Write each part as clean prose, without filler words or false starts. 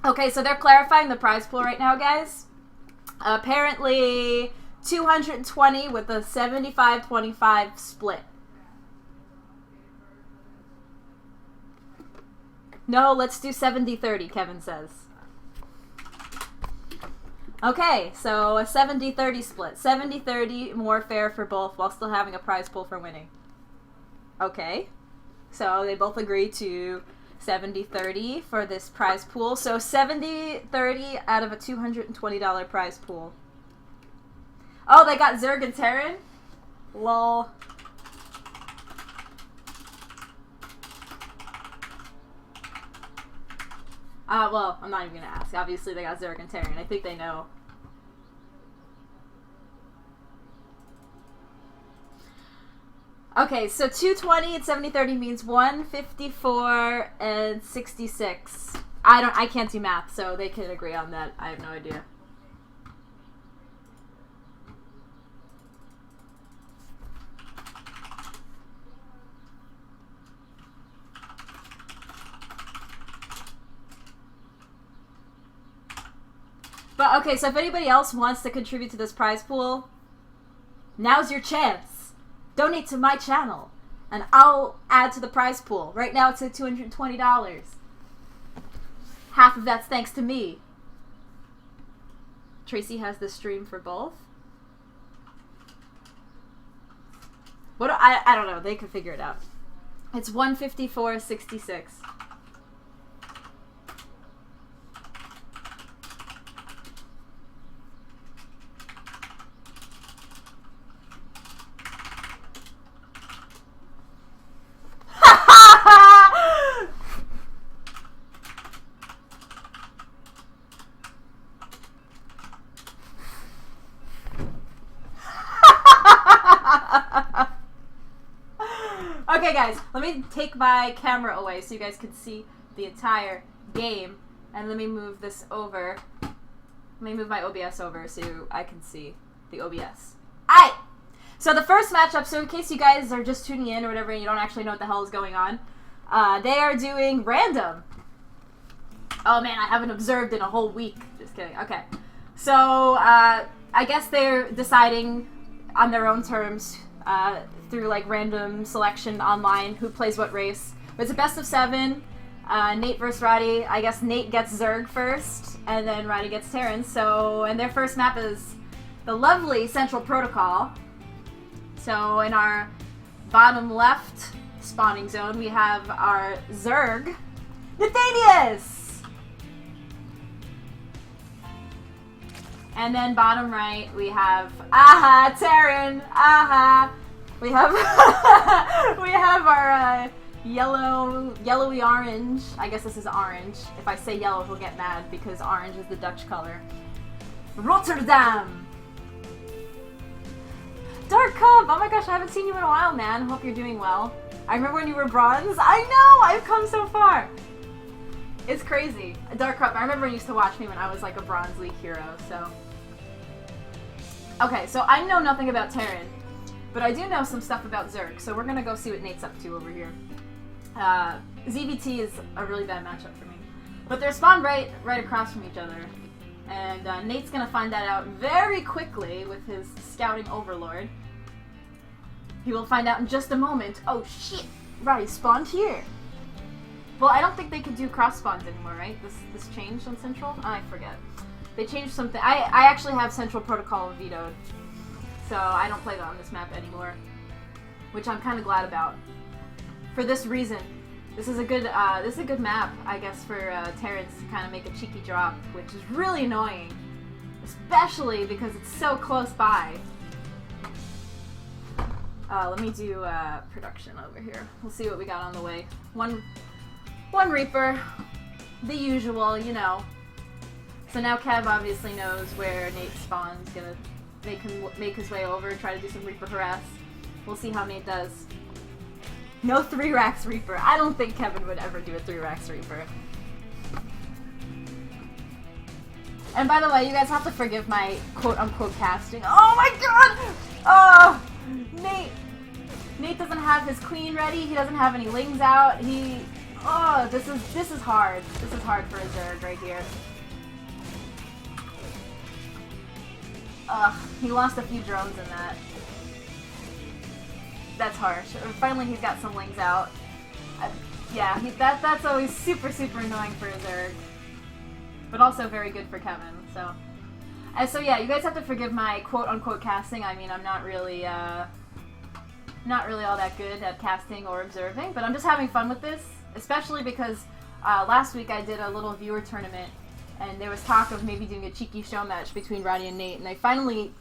Okay, so they're clarifying the prize pool right now, guys. Apparently 220 with a 75-25 split. No, let's do 70-30, Kevin says. Okay, so a 70-30 split. 70-30, more fair for both while still having a prize pool for winning. Okay. So they both agree to 70-30 for this prize pool. So 70-30 out of a $220 prize pool. Oh, they got Zerg and Terran? Lol. Well, I'm not even gonna ask. Obviously, they got Zerg and Terran. I think they know. Okay, so 220 and 70-30 means 154 and 66. I can't do math, so they can agree on that. I have no idea. But, okay, so if anybody else wants to contribute to this prize pool, now's your chance. Donate to my channel, and I'll add to the prize pool. Right now it's at $220. Half of that's thanks to me. Tracy has the stream for both. What I don't know. They can figure it out. It's 154.66. Okay, guys, let me take my camera away so you guys can see the entire game. And let me move this over. Let me move my OBS over so I can see the OBS. Alright! So the first matchup, so in case you guys are just tuning in or whatever and you don't actually know what the hell is going on, they are doing random. Oh man, I haven't observed in a whole week. Just kidding. Okay. So, I guess they're deciding on their own terms, through like random selection online who plays what race. But it's a best of 7. Nate versus Roddy. I guess Nate gets Zerg first, and then Roddy gets Terran. So, and their first map is the lovely Central Protocol. So in our bottom left spawning zone, we have our Zerg, Nathanias! And then bottom right, we have, Terran, We have, we have our yellowy orange. I guess this is orange. If I say yellow, he'll get mad because orange is the Dutch color. Rotterdam! Dark Cub! Oh my gosh, I haven't seen you in a while, man. Hope you're doing well. I remember when you were bronze. I know! I've come so far! It's crazy. Dark Cub, I remember you used to watch me when I was like a Bronze League hero, so... Okay, so I know nothing about Terran, but I do know some stuff about Zerg, so we're gonna go see what Nate's up to over here. ZVT is a really bad matchup for me. But they're spawned right across from each other. And Nate's gonna find that out very quickly with his scouting overlord. He will find out in just a moment. Oh shit! Roddy spawned here! Well, I don't think they can do cross spawns anymore, right? This changed on Central? I forget. They changed something. I actually have Central Protocol vetoed. So I don't play that on this map anymore. Which I'm kinda glad about. For this reason. This is a good map, I guess, for Terrans to kind of make a cheeky drop, which is really annoying. Especially because it's so close by. Let me do production over here. We'll see what we got on the way. One Reaper. The usual, you know. So now Kev obviously knows where Nate spawns. Gonna make his way over, try to do some Reaper harass. We'll see how Nate does. No 3-Rax Reaper. I don't think Kevin would ever do a 3-Rax Reaper. And by the way, you guys have to forgive my quote-unquote casting. Oh my god! Oh! Nate doesn't have his queen ready. He doesn't have any lings out. Oh, this is hard. This is hard for a Zerg right here. Ugh, he lost a few drones in that. That's harsh. Finally, he's got some lings out. Yeah, that's always super annoying for a Zerg, but also very good for Kevin. So yeah, you guys have to forgive my quote-unquote casting. I mean, I'm not really all that good at casting or observing, but I'm just having fun with this, especially because last week I did a little viewer tournament, and there was talk of maybe doing a cheeky show match between Roddy and Nate, and I finally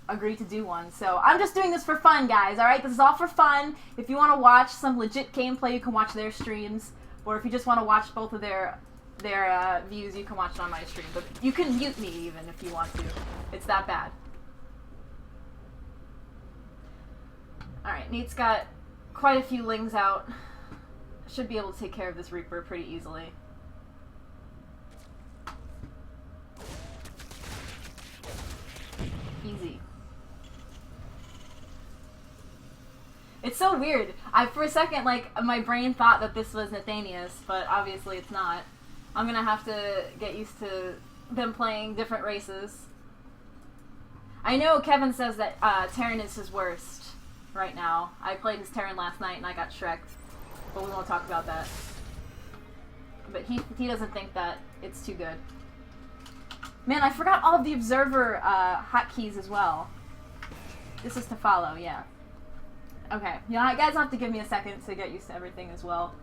agreed to do one. So I'm just doing this for fun, guys, alright? This is all for fun. If you want to watch some legit gameplay, you can watch their streams, or if you just want to watch both of their views, you can watch it on my stream. But you can mute me even if you want to. It's that bad. Alright, Nate's got quite a few lings out. Should be able to take care of this Reaper pretty easily. Easy. It's so weird. For a second, like, my brain thought that this was Nathanias, but obviously it's not. I'm gonna have to get used to them playing different races. I know Kevin says that Terran is his worst right now. I played his Terran last night and I got Shrek'd, but we won't talk about that. But he doesn't think that it's too good. Man, I forgot all of the Observer hotkeys as well. This is to follow, yeah. Okay, you guys have to give me a second to get used to everything as well.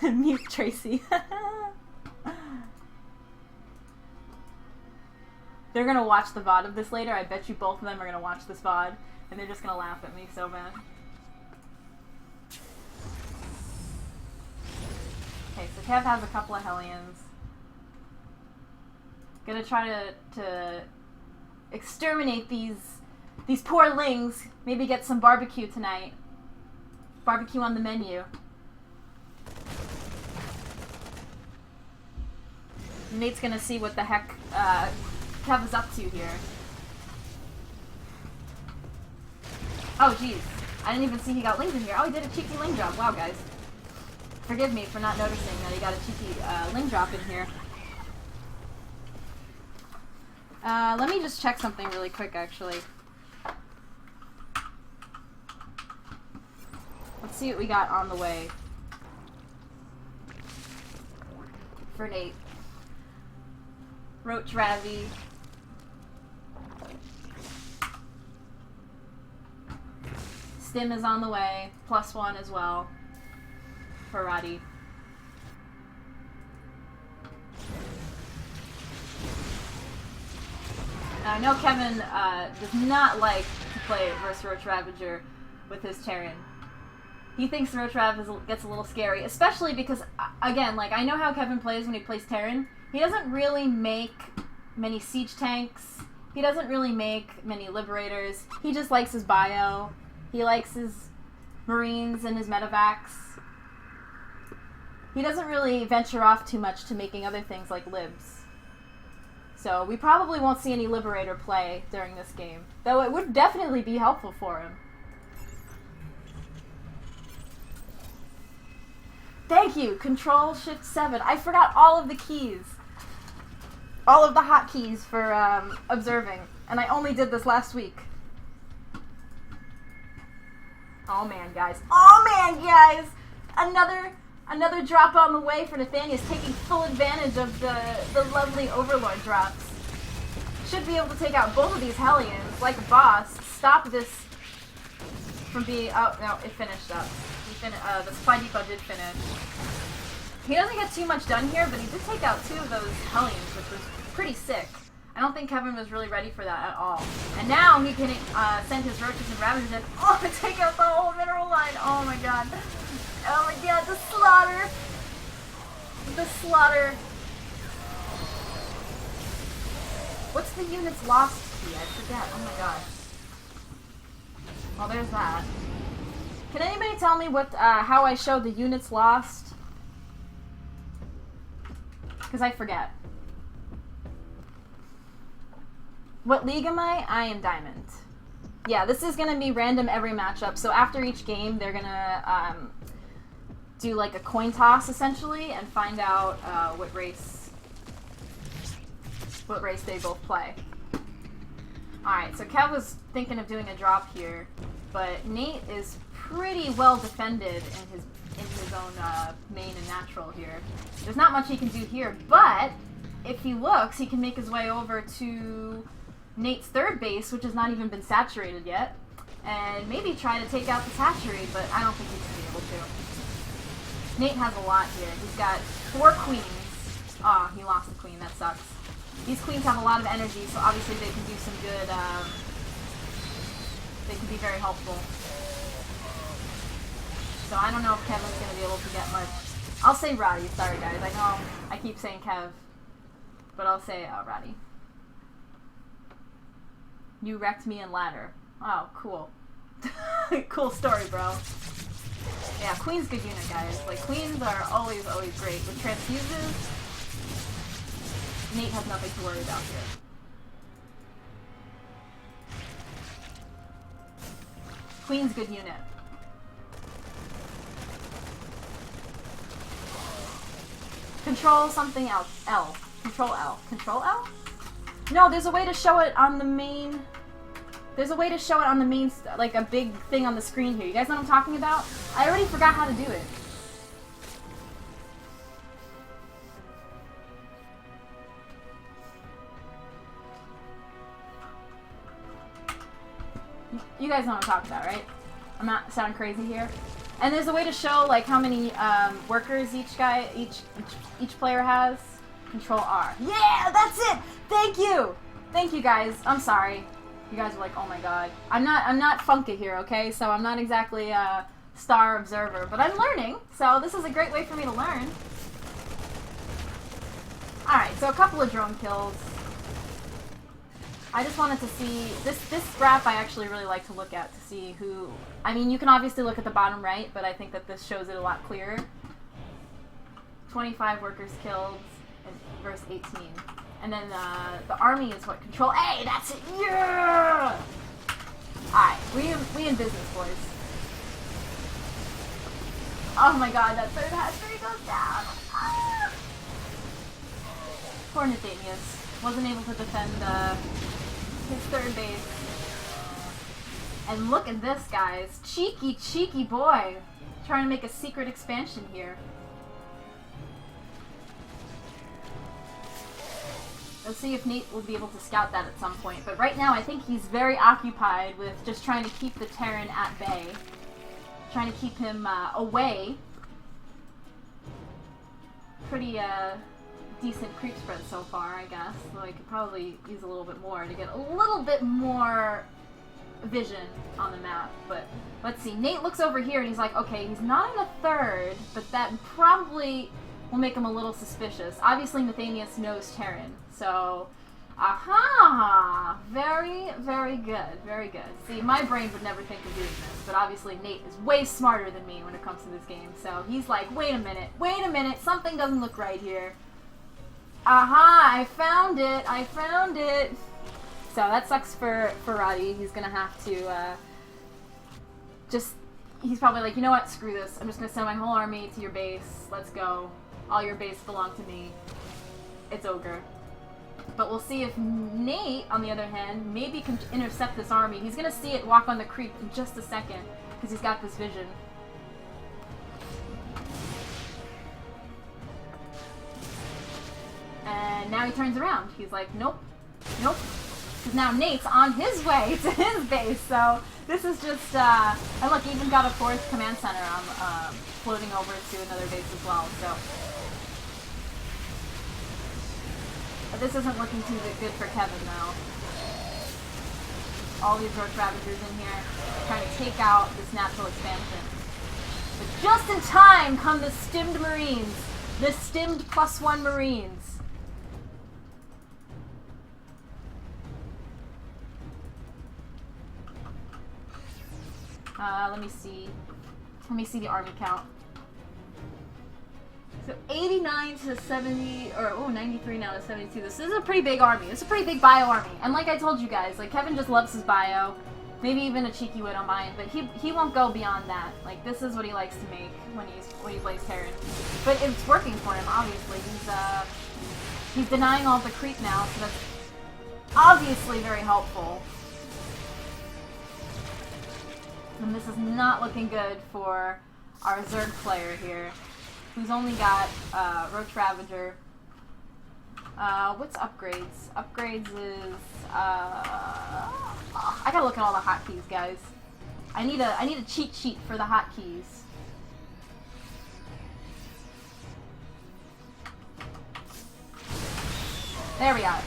Mute Tracy. They're gonna watch the VOD of this later. I bet you both of them are gonna watch this VOD, and they're just gonna laugh at me so bad. Okay, so Kev has a couple of Hellions. Gonna try to exterminate these poor lings. Maybe get some barbecue tonight. Barbecue on the menu. Nate's gonna see what the heck Kev is up to here. Oh jeez, I didn't even see he got lings in here. Oh, he did a cheeky ling drop. Wow, guys. Forgive me for not noticing that he got a cheeky ling drop in here. Let me just check something really quick, actually. Let's see what we got on the way for Nate. Roach Ravi. Stim is on the way. +1 as well for Roddy. I know Kevin does not like to play versus Roach Ravager with his Terran. He thinks Roach Rav gets a little scary, especially because, again, like, I know how Kevin plays when he plays Terran. He doesn't really make many siege tanks. He doesn't really make many liberators. He just likes his bio. He likes his marines and his medevacs. He doesn't really venture off too much to making other things like libs. So we probably won't see any liberator play during this game, though it would definitely be helpful for him. Thank you, Control-Shift-7. I forgot all of the keys. All of the hotkeys for observing, and I only did this last week. Oh man, guys. Oh man, guys! Another drop on the way for Nathanias, taking full advantage of the lovely Overlord drops. Should be able to take out both of these Hellions like a boss. Stop this from being... Oh, no, it finished up. The supply depot did finish. He doesn't get too much done here, but he did take out 2 of those Hellions, which was pretty sick. I don't think Kevin was really ready for that at all. And now he can send his Roaches and Ravagers in. Oh, take out the whole mineral line. Oh my god. Oh my god, the slaughter. The slaughter. What's the units lost key? I forget. Oh my god. Well, there's that. Can anybody tell me what how I show the units lost? Because I forget. What league am I? I am Diamond. Yeah, this is going to be random every matchup. So after each game, they're going to do like a coin toss essentially and find out what race they both play. Alright, so Kev was thinking of doing a drop here, but Nate is pretty well defended in his own main and natural here. There's not much he can do here, but if he looks, he can make his way over to Nate's third base, which has not even been saturated yet, and maybe try to take out the hatchery, but I don't think he's going to be able to. Nate has a lot here. He's got 4 queens. Ah, he lost the queen. That sucks. These queens have a lot of energy, so obviously they can do some good, they can be very helpful. So I don't know if Kevin's going to be able to get much. I'll say Roddy. Sorry, guys. I know I keep saying Kev, but I'll say Roddy. You wrecked me in ladder. Oh, cool. Cool story, bro. Yeah, queen's good unit, guys. Like, queens are always great. With transfuses, Nate has nothing to worry about here. Queen's good unit. Control something else. L. Control L. Control L? No, there's a way to show it on the main... There's a way to show it on the main, like a big thing on the screen here. You guys know what I'm talking about? I already forgot how to do it. You guys know what I'm talking about, right? I'm not sounding crazy here. And there's a way to show like how many workers each player has. Control R. Yeah, that's it. Thank you. Thank you, guys. I'm sorry. You guys are like, oh my god. I'm not Funka here, okay? So I'm not exactly a star observer, but I'm learning. So this is a great way for me to learn. All right, so a couple of drone kills. I just wanted to see this graph. I actually really like to look at to see who. I mean, you can obviously look at the bottom right, but I think that this shows it a lot clearer. 25 workers killed versus 18, and then the army is what? Control A. That's it. Yeah. All right, we in business, boys. Oh my god, that third hatchery goes down. Ah. Poor Nathanias wasn't able to defend his third base. And look at this, guys. Cheeky boy. Trying to make a secret expansion here. Let's see if Nate will be able to scout that at some point. But right now, I think he's very occupied with just trying to keep the Terran at bay. Trying to keep him away. Pretty, decent creep spread so far, I guess. Though I could probably use a little bit more to get a little bit more vision on the map. But let's see. Nate looks over here and he's like, okay, he's not in a third, but that probably will make him a little suspicious. Obviously, Nathanias knows Terran, so aha! Very, very good. Very good. See, my brain would never think of doing this, but obviously Nate is way smarter than me when it comes to this game. So he's like, wait a minute, something doesn't look right here. Aha! I found it! So that sucks for Roddy. He's gonna have to he's probably like, you know what, screw this. I'm just gonna send my whole army to your base. Let's go. All your base belong to me. It's ogre. But we'll see if Nate, on the other hand, maybe can intercept this army. He's gonna see it walk on the creep in just a second, because he's got this vision. And now he turns around. He's like, nope, nope. Because now Nate's on his way to his base, so this is just, and look, he even got a 4th command center floating over to another base as well, so. But this isn't looking too good for Kevin, though. All these Roach Ravagers in here, trying to take out this natural expansion. But just in time come the stimmed Marines. The stimmed +1 Marines. Let me see. Let me see the army count. So 89 to 70, or 93 now to 72. This is a pretty big army. It's a pretty big bio army. And like I told you guys, like Kevin just loves his bio. Maybe even a cheeky Widow Mine, but he won't go beyond that. Like, this is what he likes to make when he plays Terran. But it's working for him, obviously. He's denying all the creep now, so that's obviously very helpful. And this is not looking good for our Zerg player here, who's only got Roach Ravager. What's upgrades? Upgrades is I gotta look at all the hotkeys, guys. I need a cheat sheet for the hotkeys. There we are.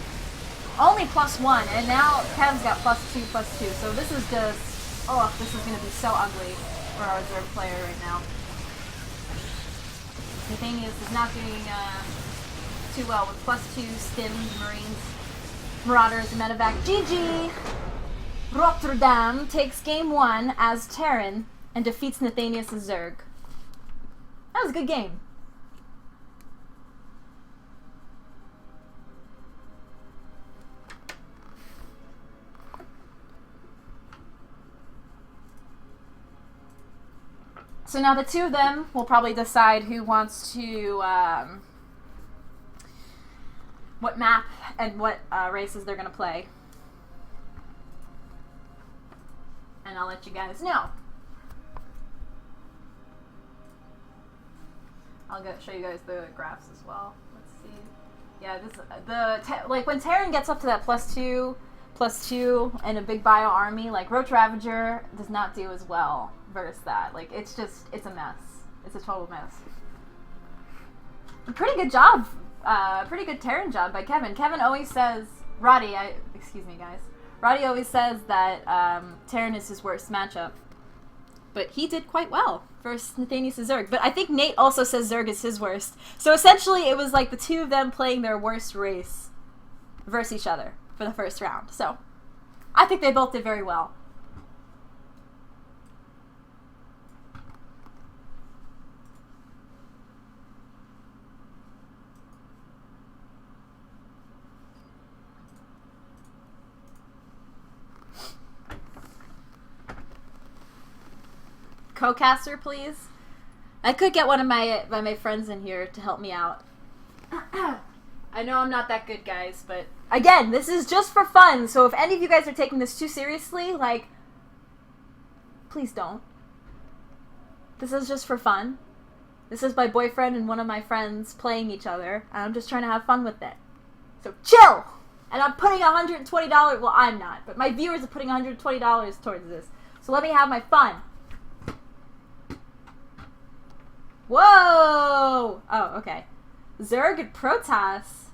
Only +1, and now Kev's got +2, +2. So this is just, oh, this is gonna be so ugly for our Zerg player right now. Nathanias is not doing too well with +2 stim Marines, Marauders, and Medevac. GG! Rotterdam takes game 1 as Terran and defeats Nathanias' Zerg. That was a good game. So now the two of them will probably decide who wants to, what map and what races they're going to play. And I'll let you guys know. I'll show you guys the graphs as well. Let's see. Yeah, like when Terran gets up to that +2 and a big bio army, like Roach Ravager does not do as well versus that. Like it's a mess. It's a total mess. Pretty good job. Pretty good Terran job by Kevin. Kevin always says, excuse me guys. Roddy always says that Terran is his worst matchup. But he did quite well versus Nathanias' Zerg. But I think Nate also says Zerg is his worst. So essentially it was like the two of them playing their worst race versus each other for the first round. So I think they both did very well. Co-caster, please. I could get one of my friends in here to help me out. I know I'm not that good, guys, but again, this is just for fun. So if any of you guys are taking this too seriously, like, please don't. This is just for fun. This is my boyfriend and one of my friends playing each other, and I'm just trying to have fun with it. So chill. And I'm putting $120. Well, I'm not, but my viewers are putting $120 towards this. So let me have my fun. Whoa! Oh, okay. Zerg and Protoss.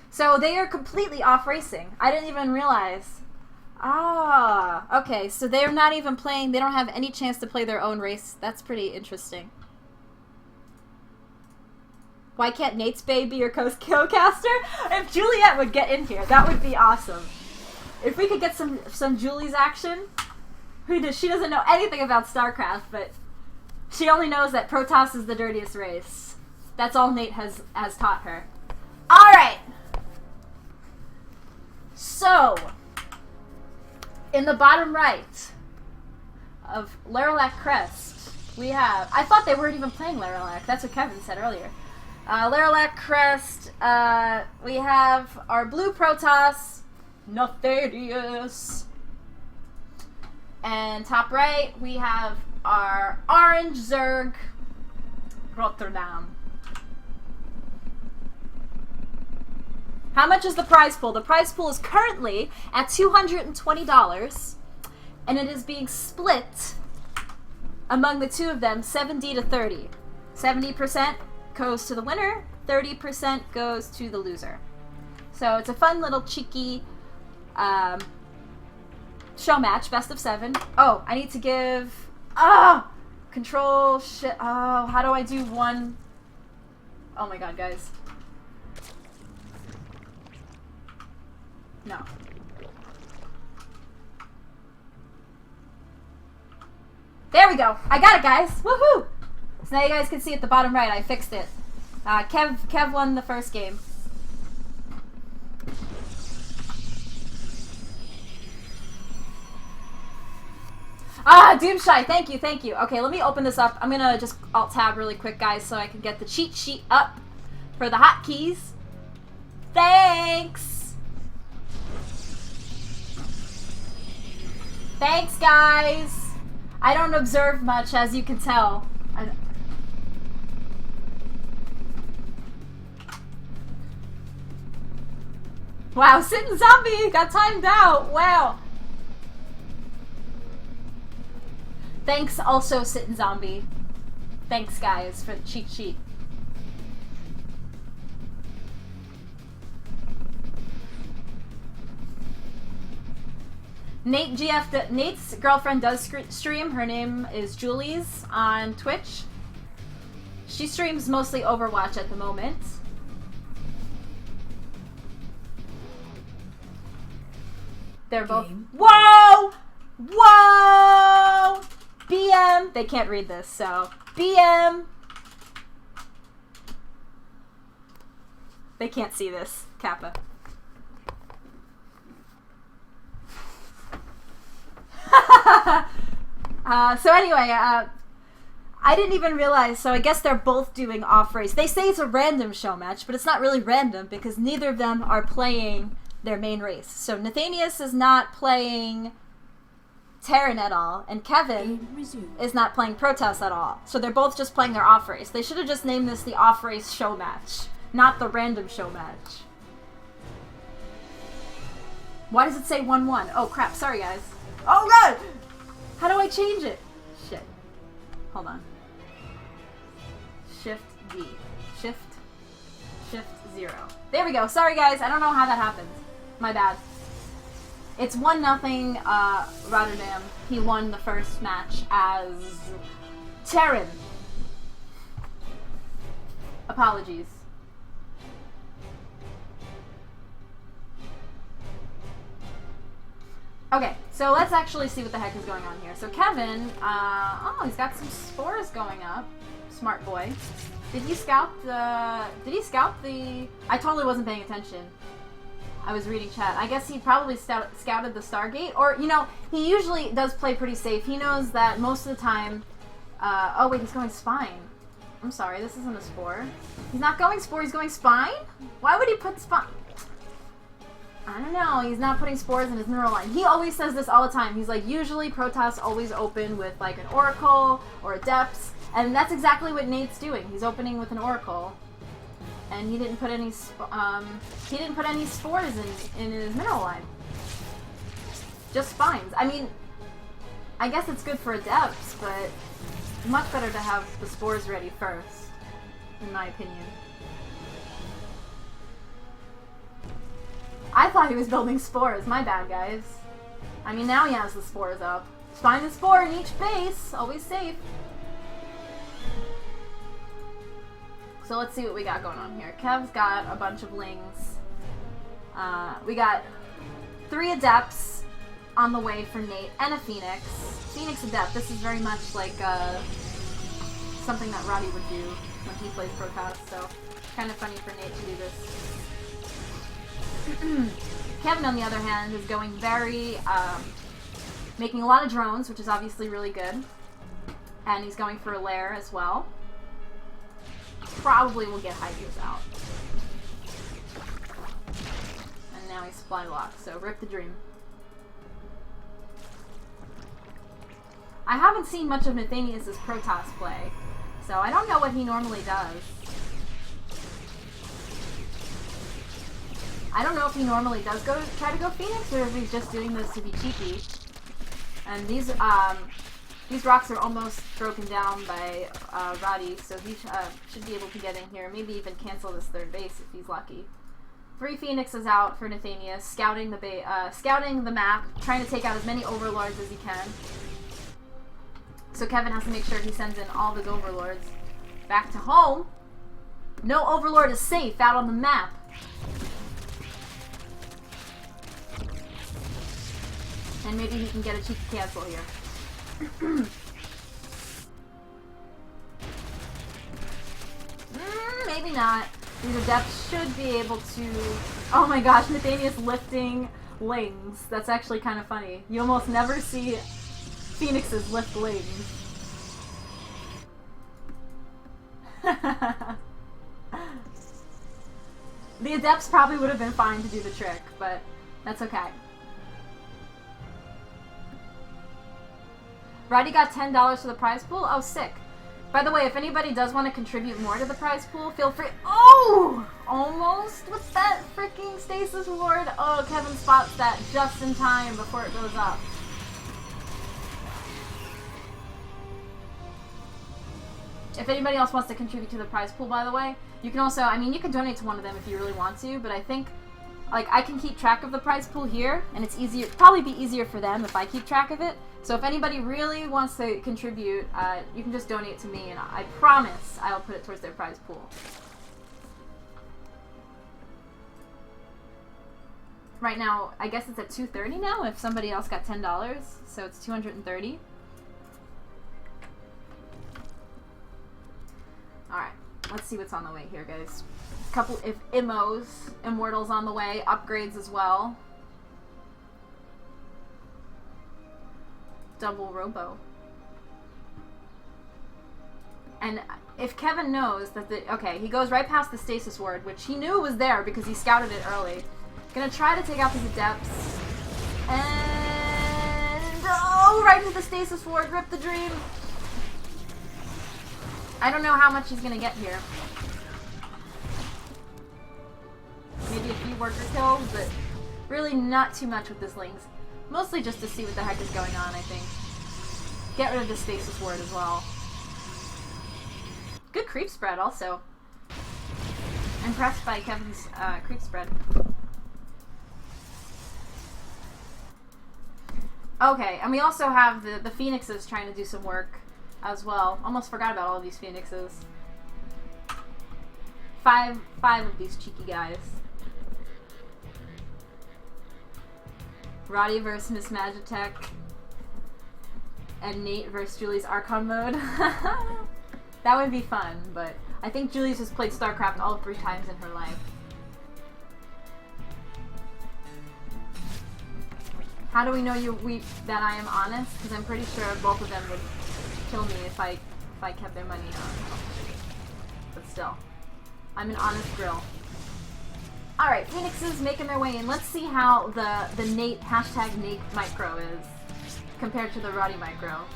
So they are completely off racing. I didn't even realize. Ah, okay, so they're not even playing, they don't have any chance to play their own race. That's pretty interesting. Why can't Nate's babe be your co-caster? If Juliet would get in here, that would be awesome. If we could get some Julie's action. She doesn't know anything about StarCraft, but she only knows that Protoss is the dirtiest race. That's all Nate has taught her. Alright! So, in the bottom right of Laralac Crest, we have... I thought they weren't even playing Laralac. That's what Kevin said earlier. Laralac Crest, we have our blue Protoss, Nathanias. And top right, we have our orange Zerg, Rotterdam. How much is the prize pool? The prize pool is currently at $220, and it is being split among the two of them 70 to 30. 70% goes to the winner, 30% goes to the loser. So it's a fun little cheeky show match, best of 7. Oh, I need to give... Control shit. Oh, how do I do one? Oh my god, guys. No. There we go. I got it, guys. Woohoo! So now you guys can see at the bottom right, I fixed it. Kev won the first game. Doomshy, thank you, thank you. Okay, let me open this up. I'm gonna just alt-tab really quick, guys, so I can get the cheat sheet up for the hotkeys. Thanks! Thanks, guys! I don't observe much, as you can tell. Wow, Sitting Zombie got timed out! Wow! Thanks also, Sitting Zombie. Thanks, guys, for the cheat sheet. Nate's girlfriend does stream. Her name is Julie's on Twitch. She streams mostly Overwatch at the moment. They're both... Whoa! Whoa! BM! They can't read this, so... BM! They can't see this. Kappa. So anyway, I didn't even realize, so I guess they're both doing Offrace. They say it's a random show match, but it's not really random because neither of them are playing their main race. So Nathanias is not playing Terran at all, and Kevin is not playing Protoss at all. So they're both just playing their Offrace. They should have just named this the Offrace show match, not the random show match. Why does it say 1-1? Oh crap, sorry guys. Oh god! How do I change it? Shit. Hold on. Shift D. Shift 0. There we go. Sorry guys, I don't know how that happened. My bad. It's 1-0 Rotterdam. He won the first match as Terran. Apologies. Okay, so let's actually see what the heck is going on here. So Kevin, oh, he's got some spores going up. Smart boy. Did he scout the... I totally wasn't paying attention. I was reading chat. I guess he probably scouted the Stargate. Or, you know, he usually does play pretty safe. He knows that most of the time... oh, wait, he's going Spine. I'm sorry, this isn't a spore. He's not going spore, he's going Spine? Why would he put Spine? I don't know, he's not putting spores in his neural line. He always says this all the time. He's like, usually Protoss always open with like an Oracle or a Depths, and that's exactly what Nate's doing. He's opening with an Oracle, and he didn't put any spores in his mineral line. Just spines. I mean, I guess it's good for a Depths, but much better to have the spores ready first, in my opinion. I thought he was building spores. My bad, guys. I mean, now he has the spores up. Find the spore in each base. Always safe. So let's see what we got going on here. Kev's got a bunch of lings. We got 3 Adepts on the way for Nate and a Phoenix. Phoenix Adept. This is very much like something that Roddy would do when he plays Protoss. So kind of funny for Nate to do this. Kevin, on the other hand, is going very, making a lot of drones, which is obviously really good. And he's going for a lair as well. Probably will get high gears out. And now he's supply locked, so rip the dream. I haven't seen much of Nathanias' Protoss play, so I don't know what he normally does. I don't know if he normally does try to go Phoenix, or if he's just doing this to be cheeky. And these rocks are almost broken down by Roddy, so he should be able to get in here. Maybe even cancel this third base if he's lucky. 3 Phoenixes out for Nathanias, scouting the map, trying to take out as many overlords as he can. So Kevin has to make sure he sends in all of his overlords back to home. No overlord is safe out on the map. And maybe he can get a cheeky cancel here. maybe not. These adepts should be able to... Oh my gosh, Nathanias lifting lings. That's actually kind of funny. You almost never see phoenixes lift lings. The adepts probably would have been fine to do the trick, but that's okay. Roddy got $10 for the prize pool? Oh, sick. By the way, if anybody does want to contribute more to the prize pool, feel free. Oh! Almost with that freaking stasis ward. Oh, Kevin spots that just in time before it goes up. If anybody else wants to contribute to the prize pool, by the way, you can also, I mean, you can donate to one of them if you really want to, but I think, like, I can keep track of the prize pool here, and it's easier, probably be easier for them if I keep track of it. So if anybody really wants to contribute, you can just donate to me, and I promise I'll put it towards their prize pool. Right now, I guess it's at $230 now if somebody else got $10, so it's $230. Alright, let's see what's on the way here, guys. A couple of immortals on the way, upgrades as well. Double robo. And if Kevin knows that okay, he goes right past the stasis ward, which he knew was there because he scouted it early. Gonna try to take out these adepts. And oh, right into the stasis ward, rip the dream. I don't know how much he's gonna get here. Maybe a few worker kills, but really not too much with this Lings. Mostly just to see what the heck is going on, I think. Get rid of the stasis ward as well. Good creep spread, also. Impressed by Kevin's creep spread. Okay, and we also have the phoenixes trying to do some work as well. Almost forgot about all of these phoenixes. Five of these cheeky guys. Roddy versus Miss Magitech. And Nate versus Julie's Archon mode. That would be fun, but I think Julie's just played StarCraft all 3 times in her life. How do we know that I am honest? Because I'm pretty sure both of them would kill me if I kept their money on. But still, I'm an honest grill. Alright, Phoenixes making their way in. Let's see how the Nate, #Nate micro is compared to the Roddy micro.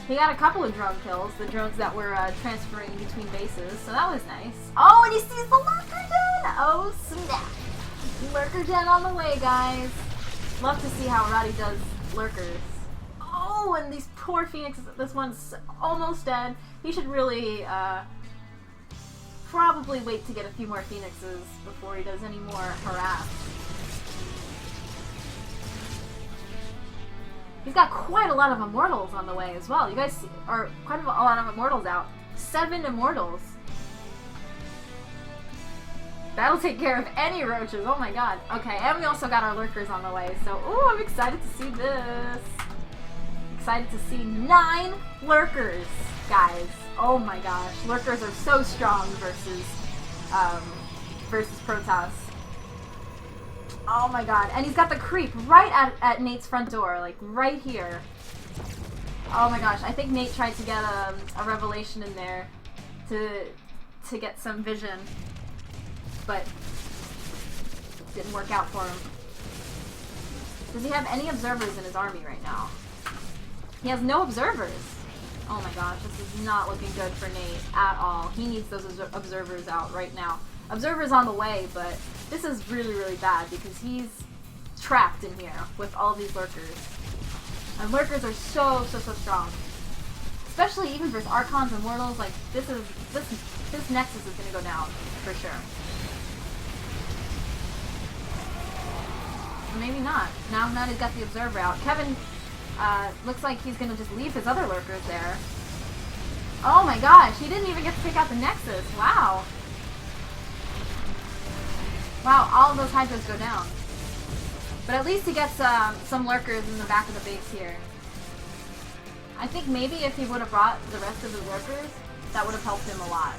He got a couple of drone kills, the drones that were transferring between bases, so that was nice. Oh, and he sees the Lurker Den! Oh, snap! Lurker Den on the way, guys. Love to see how Roddy does Lurkers. Oh, and these poor Phoenixes, this one's almost dead. He should really, probably wait to get a few more Phoenixes before he does any more harass. He's got quite a lot of Immortals on the way as well. You guys are quite a lot of Immortals out. 7 Immortals. That'll take care of any roaches. Oh my god. Okay, and we also got our Lurkers on the way. So, ooh, I'm excited to see this. Excited to see 9 Lurkers, guys. Oh my gosh. Lurkers are so strong versus Protoss. Oh my god. And he's got the creep right at Nate's front door, like right here. Oh my gosh. I think Nate tried to get a revelation in there to get some vision, but didn't work out for him. Does he have any observers in his army right now? He has no observers. Oh my gosh, this is not looking good for Nate at all. He needs those observers out right now. Observers on the way, but this is really, really bad because he's trapped in here with all these Lurkers. And Lurkers are so strong. Especially even versus Archons and Immortals, like this Nexus is gonna go down for sure. Or maybe not. Now he's got the observer out. Kevin looks like he's gonna just leave his other Lurkers there. Oh my gosh, he didn't even get to take out the Nexus. Wow. Wow, all of those Hydras go down. But at least he gets some Lurkers in the back of the base here. I think maybe if he would have brought the rest of the Lurkers, that would have helped him a lot.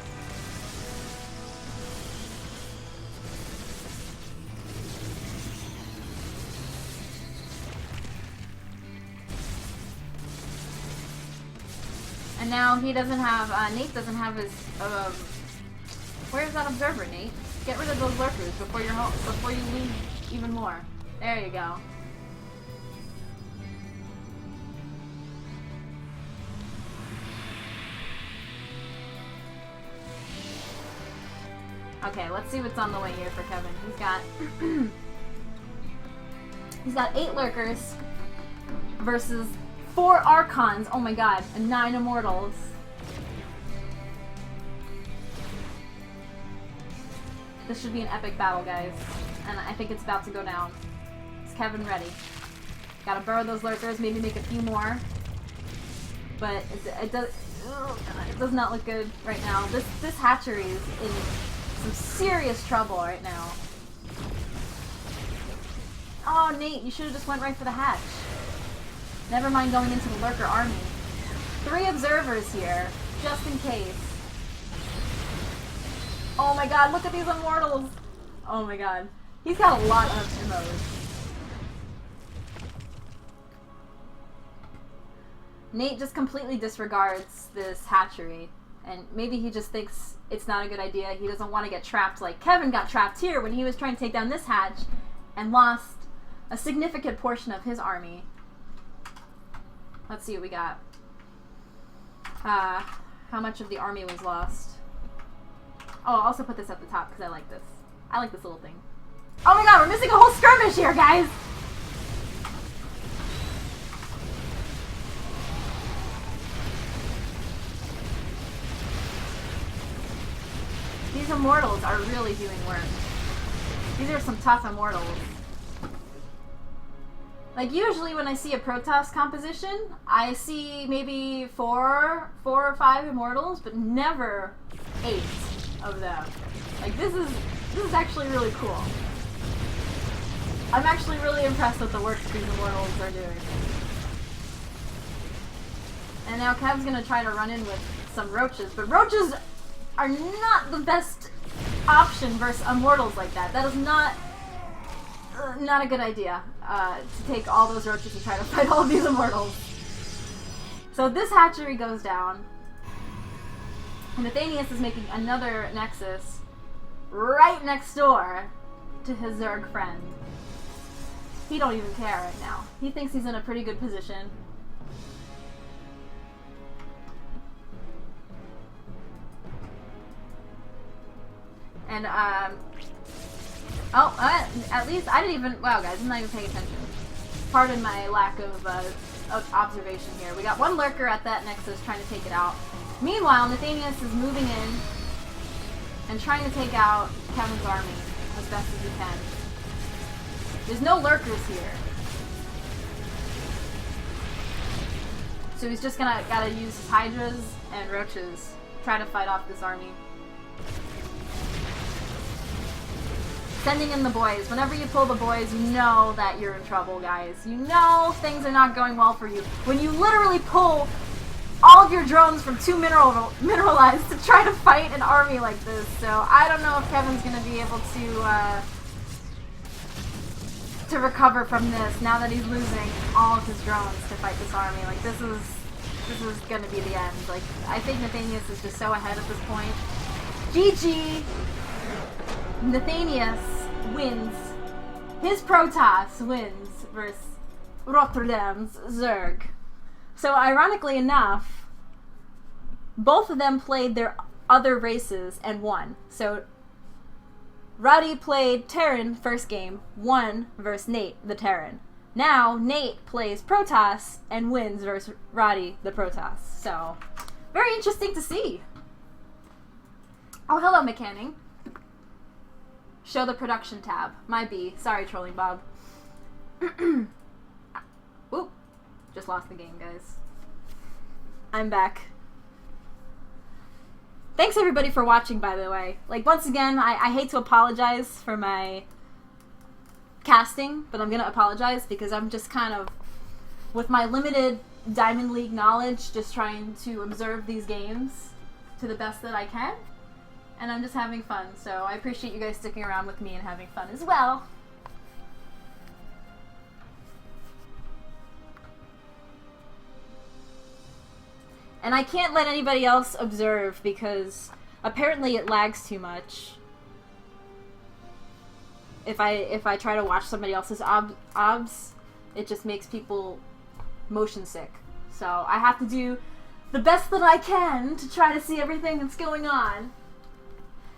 And now he doesn't have, Nate doesn't have his, where's that observer, Nate? Get rid of those lurkers before you're home, before you lose even more. There you go. Okay, let's see what's on the way here for Kevin. He's got 8 lurkers versus 4 Archons, oh my god, and 9 Immortals. This should be an epic battle, guys. And I think it's about to go down. Is Kevin ready? Gotta burrow those lurkers, maybe make a few more. But it does not look good right now. This hatchery is in some serious trouble right now. Oh, Nate, you should have just went right for the hatch. Never mind going into the lurker army. 3 observers here, just in case. Oh my god, look at these Immortals! Oh my god. He's got a lot of ammos. Nate just completely disregards this hatchery. And maybe he just thinks it's not a good idea. He doesn't want to get trapped like Kevin got trapped here when he was trying to take down this hatch and lost a significant portion of his army. Let's see what we got. How much of the army was lost? Oh, I'll also put this at the top because I like this. I like this little thing. Oh my god, we're missing a whole skirmish here, guys! These Immortals are really doing work. These are some tough Immortals. Like, usually when I see a Protoss composition, I see maybe 4 or 5 Immortals, but never 8 of them. Like, this is actually really cool. I'm actually really impressed with the work these Immortals are doing. And now Kev's gonna try to run in with some roaches, but roaches are not the best option versus Immortals like that. That is not a good idea, to take all those roaches and try to fight all of these Immortals. So this hatchery goes down. And Nathanias is making another Nexus right next door to his Zerg friend. He don't even care right now. He thinks he's in a pretty good position. And, at least I didn't even, wow guys, I'm not even paying attention. Pardon my lack of observation here. We got 1 lurker at that Nexus trying to take it out. Meanwhile, Nathanias is moving in and trying to take out Kevin's army as best as he can. There's no lurkers here. So he's just gotta use his Hydras and Roaches, try to fight off this army. Sending in the boys. Whenever you pull the boys, you know that you're in trouble, guys. You know things are not going well for you. When you literally pull all of your drones from 2 mineralized to try to fight an army like this. So I don't know if Kevin's going to be able to recover from this now that he's losing all of his drones to fight this army. Like, this is going to be the end. Like, I think Nathanias is just so ahead at this point. GG! Nathanias wins. His Protoss wins versus Rotterdam's Zerg. So ironically enough, both of them played their other races and won. So Roddy played Terran first game, won versus Nate, the Terran. Now Nate plays Protoss and wins versus Roddy, the Protoss. So very interesting to see. Oh, hello, Mechanic. Show the production tab. My B. Sorry, Trolling Bob. Oop. Just lost the game, guys. I'm back. Thanks everybody for watching, by the way. Like, once again, I hate to apologize for my casting, but I'm gonna apologize because I'm just kind of, with my limited Diamond League knowledge, just trying to observe these games to the best that I can. And I'm just having fun, so I appreciate you guys sticking around with me and having fun as well. And I can't let anybody else observe because apparently it lags too much. If I try to watch somebody else's obs, it just makes people motion sick. So I have to do the best that I can to try to see everything that's going on.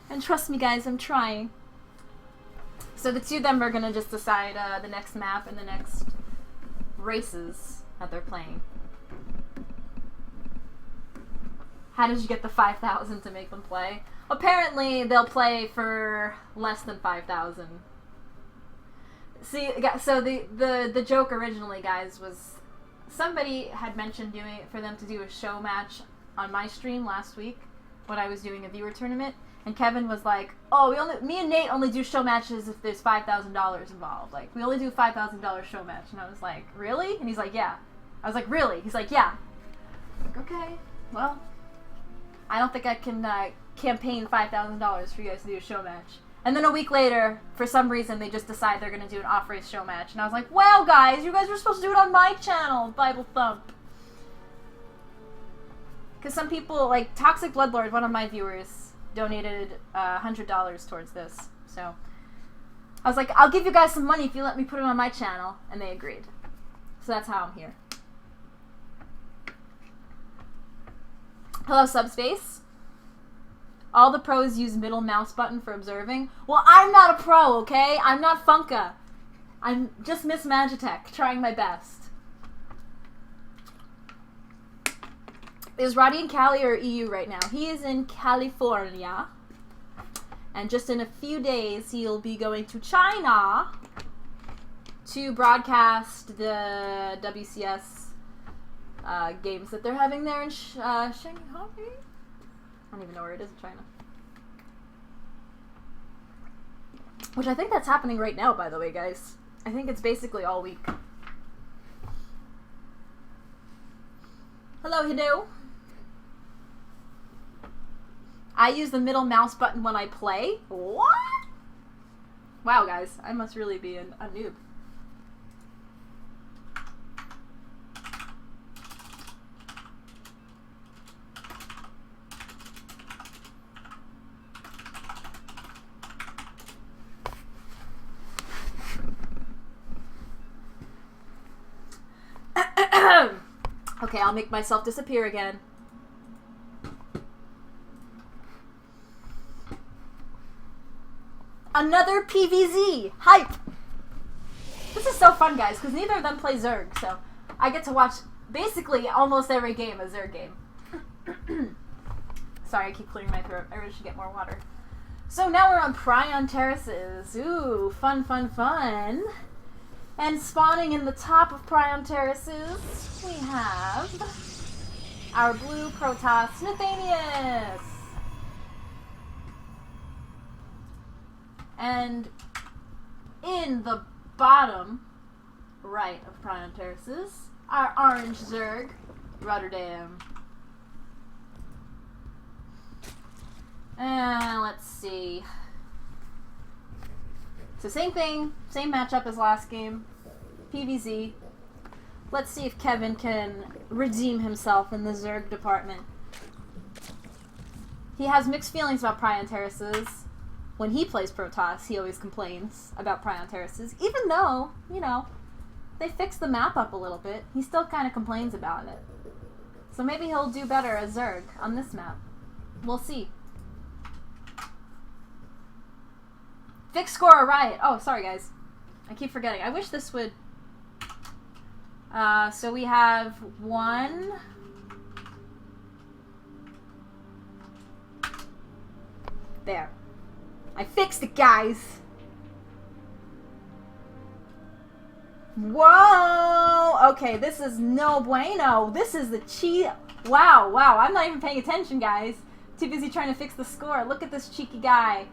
And trust me guys, I'm trying. So the two of them are gonna just decide the next map and the next races that they're playing. How did you get the 5,000 to make them play? Apparently they'll play for less than 5,000. See, so the joke originally, guys, was somebody had mentioned doing it for them to do a show match on my stream last week when I was doing a viewer tournament, and Kevin was like, "Oh, me and Nate only do show matches if there's $5,000 involved. Like, we only do $5,000 show match." And I was like, "Really?" And he's like, "Yeah." I was like, "Really?" He's like, "Yeah." I was like, okay, well, I don't think I can campaign $5,000 for you guys to do a show match. And then a week later, for some reason, they just decide they're going to do an Offrace show match. And I was like, well, guys, you guys were supposed to do it on my channel, Bible Thump. Because some people, like Toxic Bloodlord, one of my viewers, donated $100 towards this. So I was like, I'll give you guys some money if you let me put it on my channel. And they agreed. So that's how I'm here. Hello, Subspace. All the pros use middle mouse button for observing. Well, I'm not a pro, okay? I'm not Funka. I'm just Miss Magitech, trying my best. Is Roddy in Cali or EU right now? He is in California. And just in a few days, he'll be going to China to broadcast the WCS games that they're having there in Shanghai? I don't even know where it is in China. Which I think that's happening right now, by the way, guys. I think it's basically all week. Hello, Hideo. I use the middle mouse button when I play? What? Wow, guys. I must really be a noob. Okay, I'll make myself disappear again. Another PVZ! Hype! This is so fun, guys, because neither of them play Zerg, so I get to watch basically almost every game a Zerg game. Sorry, I keep clearing my throat. I really should get more water. So now we're on Prion Terraces. Ooh, fun, fun, fun. And spawning in the top of Prion Terraces, we have our blue Protoss, Nathanias! And in the bottom right of Prion Terraces, our orange Zerg, Rotterdam. And let's see. So same thing, same matchup as last game. PVZ. Let's see if Kevin can redeem himself in the Zerg department. He has mixed feelings about Prion Terraces. When he plays Protoss, he always complains about Prion Terraces. Even though, you know, they fixed the map up a little bit, he still kind of complains about it. So maybe he'll do better as Zerg on this map. We'll see. Fix score riot. Oh, sorry guys. I keep forgetting. I wish this would... so we have one... There. I fixed it, guys! Whoa! Okay, this is no bueno. This is the cheat... Wow, wow. I'm not even paying attention, guys. Too busy trying to fix the score. Look at this cheeky guy.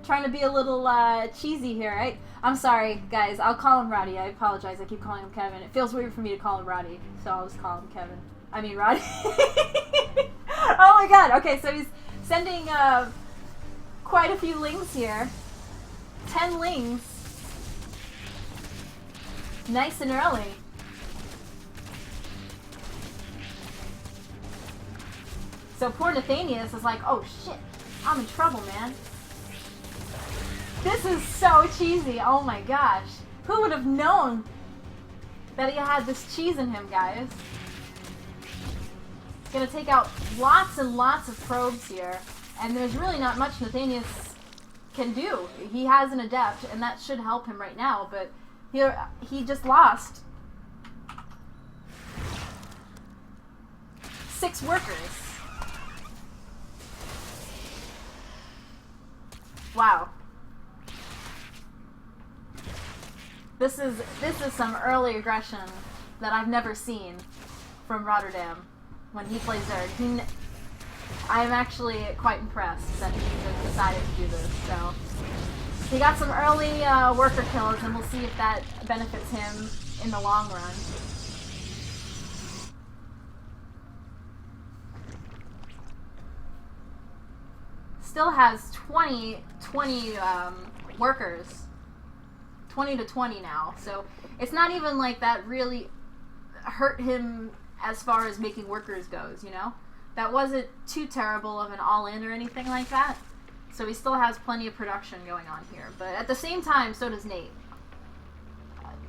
Trying to be a little cheesy here, right? I'm sorry, guys. I'll call him Roddy. I apologize. I keep calling him Kevin. It feels weird for me to call him Roddy, so I'll just call him Kevin. I mean, Roddy. Oh my god. Okay, so he's sending quite a few lings here. 10 lings. Nice and early. So poor Nathanias is like, oh shit, I'm in trouble, man. This is so cheesy, oh my gosh. Who would have known that he had this cheese in him, guys? He's gonna take out lots and lots of probes here, and there's really not much Nathanias can do. He has an adept, and that should help him right now, but he just lost 6 workers. Wow. This is some early aggression that I've never seen from Rotterdam when he plays Zerg. I'm actually quite impressed that he just decided to do this. So he got some early worker kills, and we'll see if that benefits him in the long run. Still has 20 workers. 20 to 20 now, so it's not even like that really hurt him as far as making workers goes, you know? That wasn't too terrible of an all-in or anything like that, so he still has plenty of production going on here. But at the same time, so does Nate.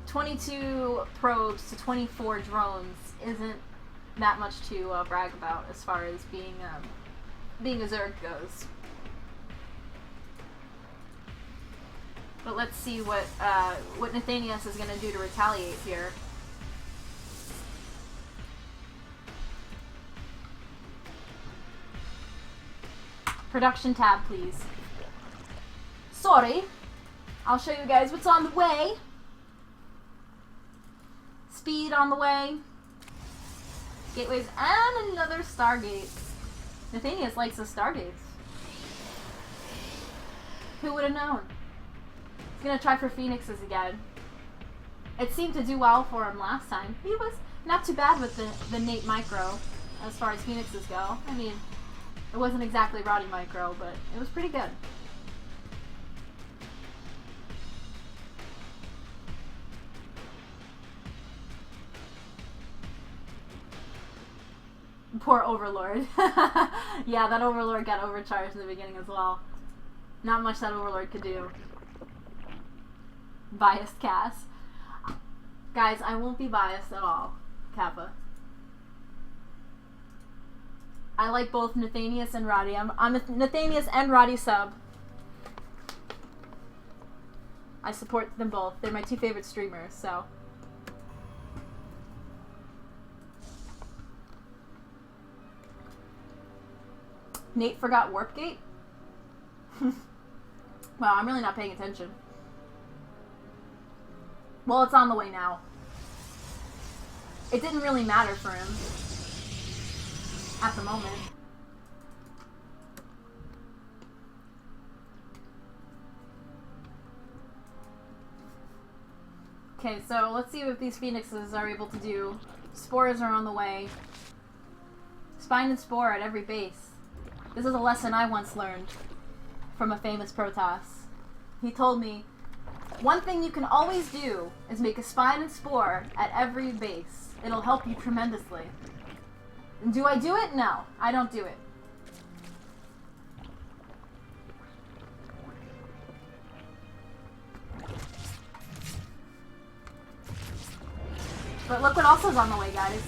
22 probes to 24 drones isn't that much to brag about as far as being a Zerg goes. But let's see what Nathanias is going to do to retaliate here. Production tab, please. Sorry. I'll show you guys what's on the way. Speed on the way. Gateways and another Stargate. Nathanias likes the Stargates. Who would have known? He's gonna try for Phoenixes again. It seemed to do well for him last time. He was not too bad with the Nate Micro as far as Phoenixes go. I mean, it wasn't exactly Roddy Micro, but it was pretty good. Poor Overlord. Yeah, that Overlord got overcharged in the beginning as well. Not much that Overlord could do. Biased Cass. Guys, I won't be biased at all. Kappa. I like both Nathanias and Roddy. I'm a Nathanias and Roddy sub. I support them both. They're my 2 favorite streamers, so. Nate forgot Warpgate? Wow, I'm really not paying attention. Well, it's on the way now. It didn't really matter for him at the moment. Okay, so let's see if these Phoenixes are able to do. Spores are on the way. Spine and Spore at every base. This is a lesson I once learned from a famous Protoss. He told me, one thing you can always do is make a Spine and Spore at every base. It'll help you tremendously. And do I do it? No, I don't do it. But look what else is on the way, guys.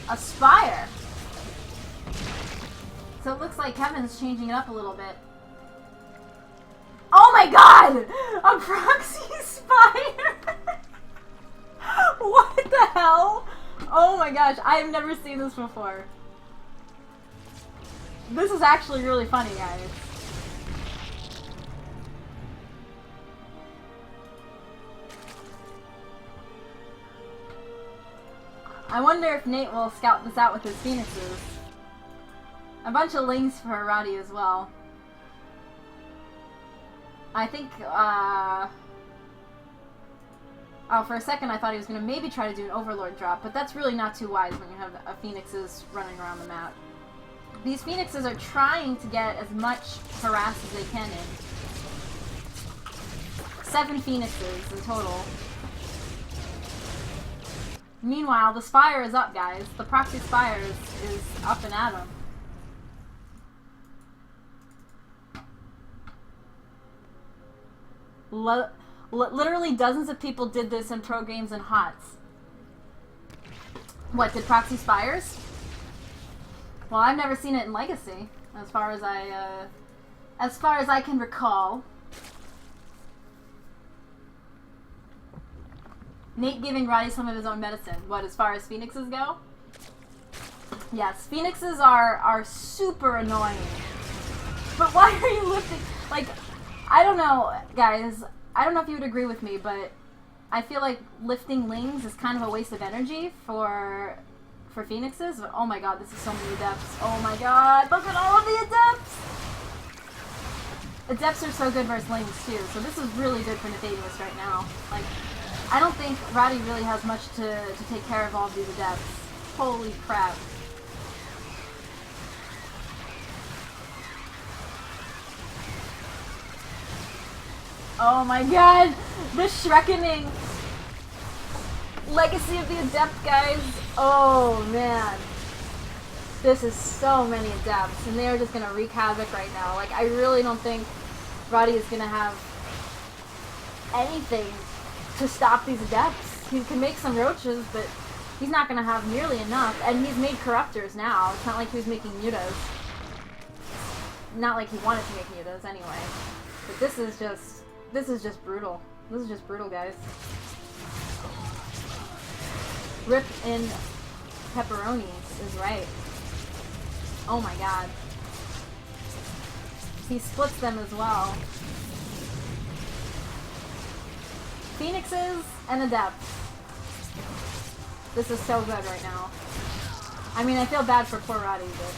A Spire. So it looks like Kevin's changing it up a little bit. Oh my god! A proxy Spire! What the hell? Oh my gosh, I have never seen this before. This is actually really funny, guys. I wonder if Nate will scout this out with his Phoenixes. A bunch of links for Roddy as well. I think, oh, for a second I thought he was going to maybe try to do an Overlord drop, but that's really not too wise when you have a Phoenixes running around the map. These Phoenixes are trying to get as much harass as they can in. 7 Phoenixes in total. Meanwhile, the Spire is up, guys. The proxy Spire is up and at 'em. Literally dozens of people did this in pro games and HOTS. What, did proxy Spires? Well, I've never seen it in Legacy, as far as I can recall. Nate giving Roddy some of his own medicine. What, as far as Phoenixes go? Yes, Phoenixes are super annoying. But why are you lifting? Like, I don't know, guys. I don't know if you would agree with me, but I feel like lifting Lings is kind of a waste of energy for Phoenixes. But oh my god, this is so many Adepts. Oh my god, look at all of the Adepts! Adepts are so good versus Lings too, so this is really good for Nathanias right now. Like, I don't think Roddy really has much to take care of all of these Adepts. Holy crap. Oh my god! The Shrekkening! Legacy of the Adept, guys! Oh man. This is so many Adepts, and they're just gonna wreak havoc right now. Like, I really don't think Roddy is gonna have anything to stop these Adepts. He can make some roaches, but he's not gonna have nearly enough. And he's made Corruptors now. It's not like he was making mutas. Not like he wanted to make mutas anyway. But this is just brutal. This is just brutal, guys. Rip in pepperoni is right. Oh my god. He splits them as well. Phoenixes and Adepts. This is so good right now. I mean, I feel bad for poor Roddy, but...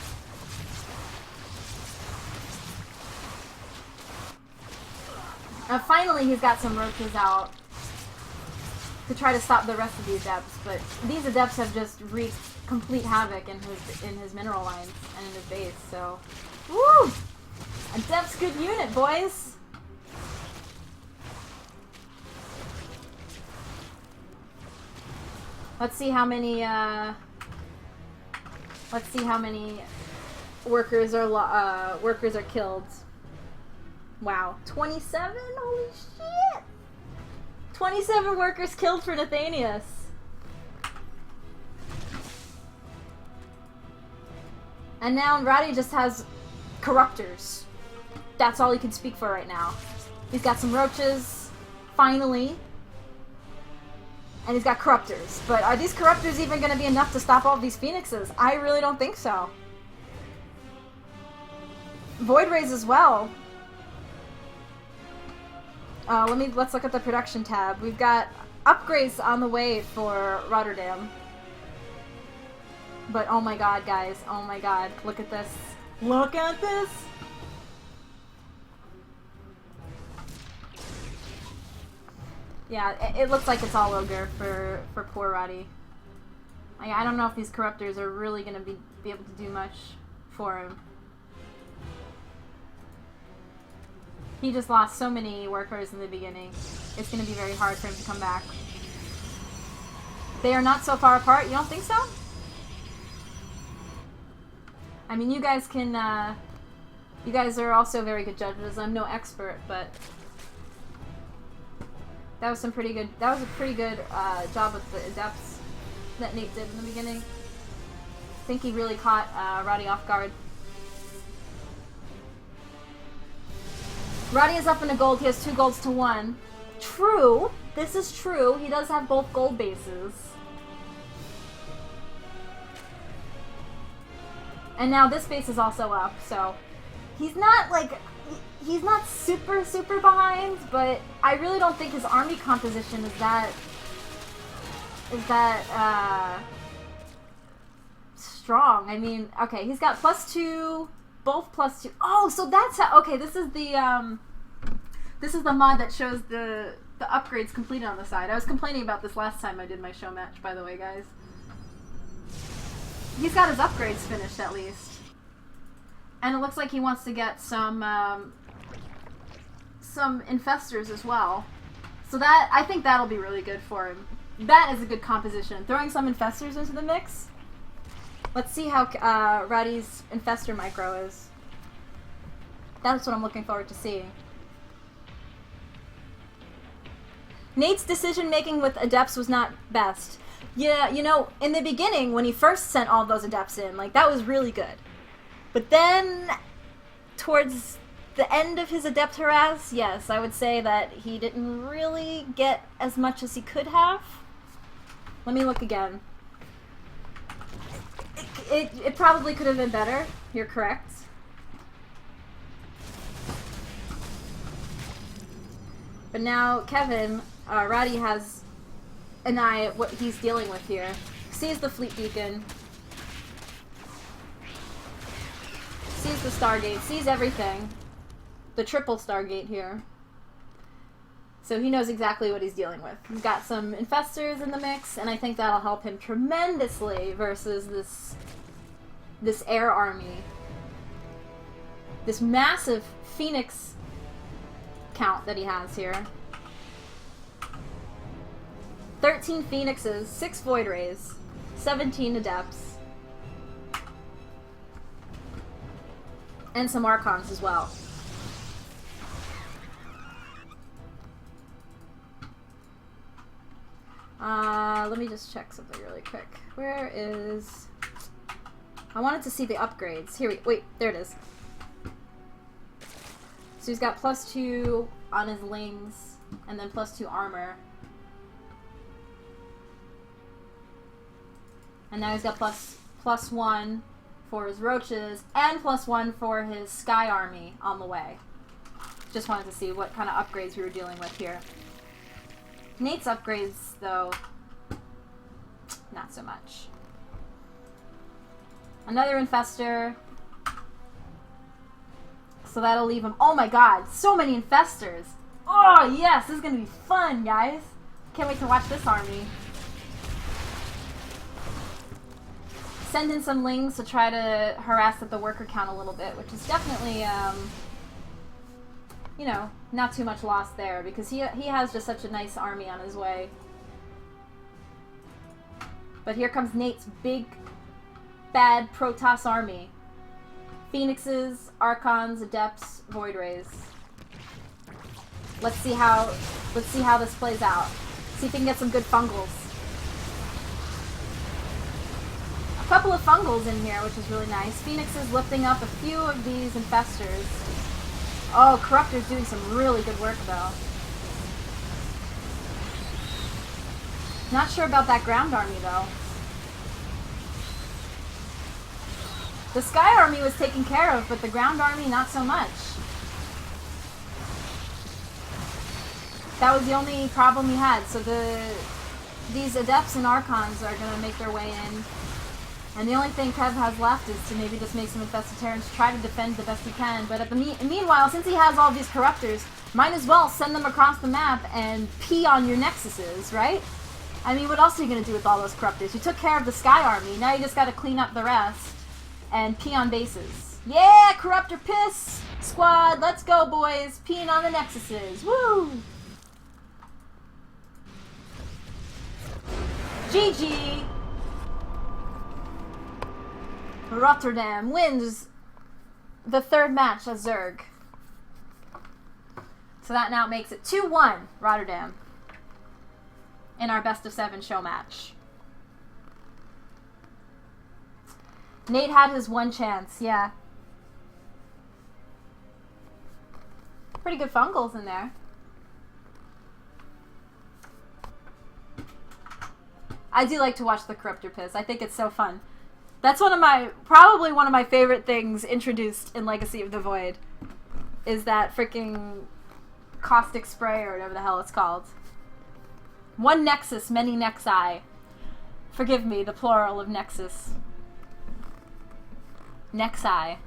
finally, he's got some roaches out to try to stop the rest of the Adepts, but these Adepts have just wreaked complete havoc in his mineral lines and in his base, so... Woo! Adepts good unit, boys! Let's see how many workers are killed. Wow, 27? Holy shit! 27 workers killed for Nathanias. And now Roddy just has Corruptors. That's all he can speak for right now. He's got some roaches, finally. And he's got Corruptors. But are these Corruptors even going to be enough to stop all of these Phoenixes? I really don't think so. Void Rays as well. Let's look at the production tab. We've got upgrades on the way for Rotterdam. But oh my god, guys. Oh my god. Look at this. Look at this! Yeah, it looks like it's all ogre for poor Roddy. I don't know if these Corruptors are really going to be able to do much for him. He just lost so many workers in the beginning. It's going to be very hard for him to come back. They are not so far apart. You don't think so? I mean, you guys can, you guys are also very good judges. I'm no expert, but that was a pretty good job with the Adepts that Nate did in the beginning. I think he really caught Roddy off guard. Roddy is up in a gold. He has 2 golds to 1. True. This is true. He does have both gold bases. And now this base is also up, so he's not like, he's not super behind, but I really don't think his army composition is that strong. I mean, okay, he's got +2, both +2. Oh, so that's how, okay, this is the mod that shows the upgrades completed on the side. I was complaining about this last time I did my show match, by the way, guys. He's got his upgrades finished, at least. And it looks like he wants to get some infestors as well. So that, I think that'll be really good for him. That is a good composition. Throwing some infestors into the mix. Let's see how Roddy's infestor micro is. That's what I'm looking forward to seeing. Nate's decision making with adepts was not best. Yeah, you know, in the beginning when he first sent all those adepts in, like that was really good. But then towards the end of his adept harass, yes, I would say that he didn't really get as much as he could have. Let me look again. It probably could have been better. You're correct. But now Kevin, Roddy has an eye at what he's dealing with here. Sees the fleet beacon. Sees the Stargate. Sees everything. The triple Stargate here. So he knows exactly what he's dealing with. He's got some infestors in the mix, and I think that'll help him tremendously versus this air army. This massive Phoenix count that he has here. 13 Phoenixes, 6 Void Rays, 17 Adepts, and some Archons as well. Let me just check something really quick. Where is... I wanted to see the upgrades. Here wait, there it is. So he's got +2 on his Lings, and then +2 armor. And now he's got +1 for his roaches, and +1 for his Sky Army on the way. Just wanted to see what kind of upgrades we were dealing with here. Nate's upgrades, though, not so much. Another Infestor. So that'll leave him... Oh my god, so many Infestors! Oh yes, this is gonna be fun, guys! Can't wait to watch this army. Send in some Lings to try to harass at the worker count a little bit, which is definitely, you know, not too much loss there, because he has just such a nice army on his way. But here comes Nate's big, bad Protoss army. Phoenixes, Archons, Adepts, Void Rays. Let's see how this plays out. See if we can get some good fungals. A couple of fungals in here, which is really nice. Phoenix is lifting up a few of these infestors. Oh, Corruptor's doing some really good work, though. Not sure about that ground army, though. The Sky Army was taken care of, but the ground army, not so much. That was the only problem he had. So these Adepts and Archons are going to make their way in. And the only thing Kev has left is to maybe just make some infested Terrans, try to defend the best he can. But at the meanwhile, since he has all these Corruptors, might as well send them across the map and pee on your Nexuses, right? I mean, what else are you going to do with all those Corruptors? You took care of the Sky Army, now you just got to clean up the rest and pee on bases. Yeah, Corruptor Piss Squad, let's go, boys! Peeing on the Nexuses, woo! GG! Rotterdam wins the third match as Zerg. So that now makes it 2-1 Rotterdam in our best of 7 show match. Nate had his one chance, yeah. Pretty good fungals in there. I do like to watch the Corruptor Piss. I think it's so fun. That's probably one of my favorite things introduced in Legacy of the Void, is that freaking caustic spray or whatever the hell it's called. One Nexus, many Nexi. Forgive me, the plural of Nexus. Nexi.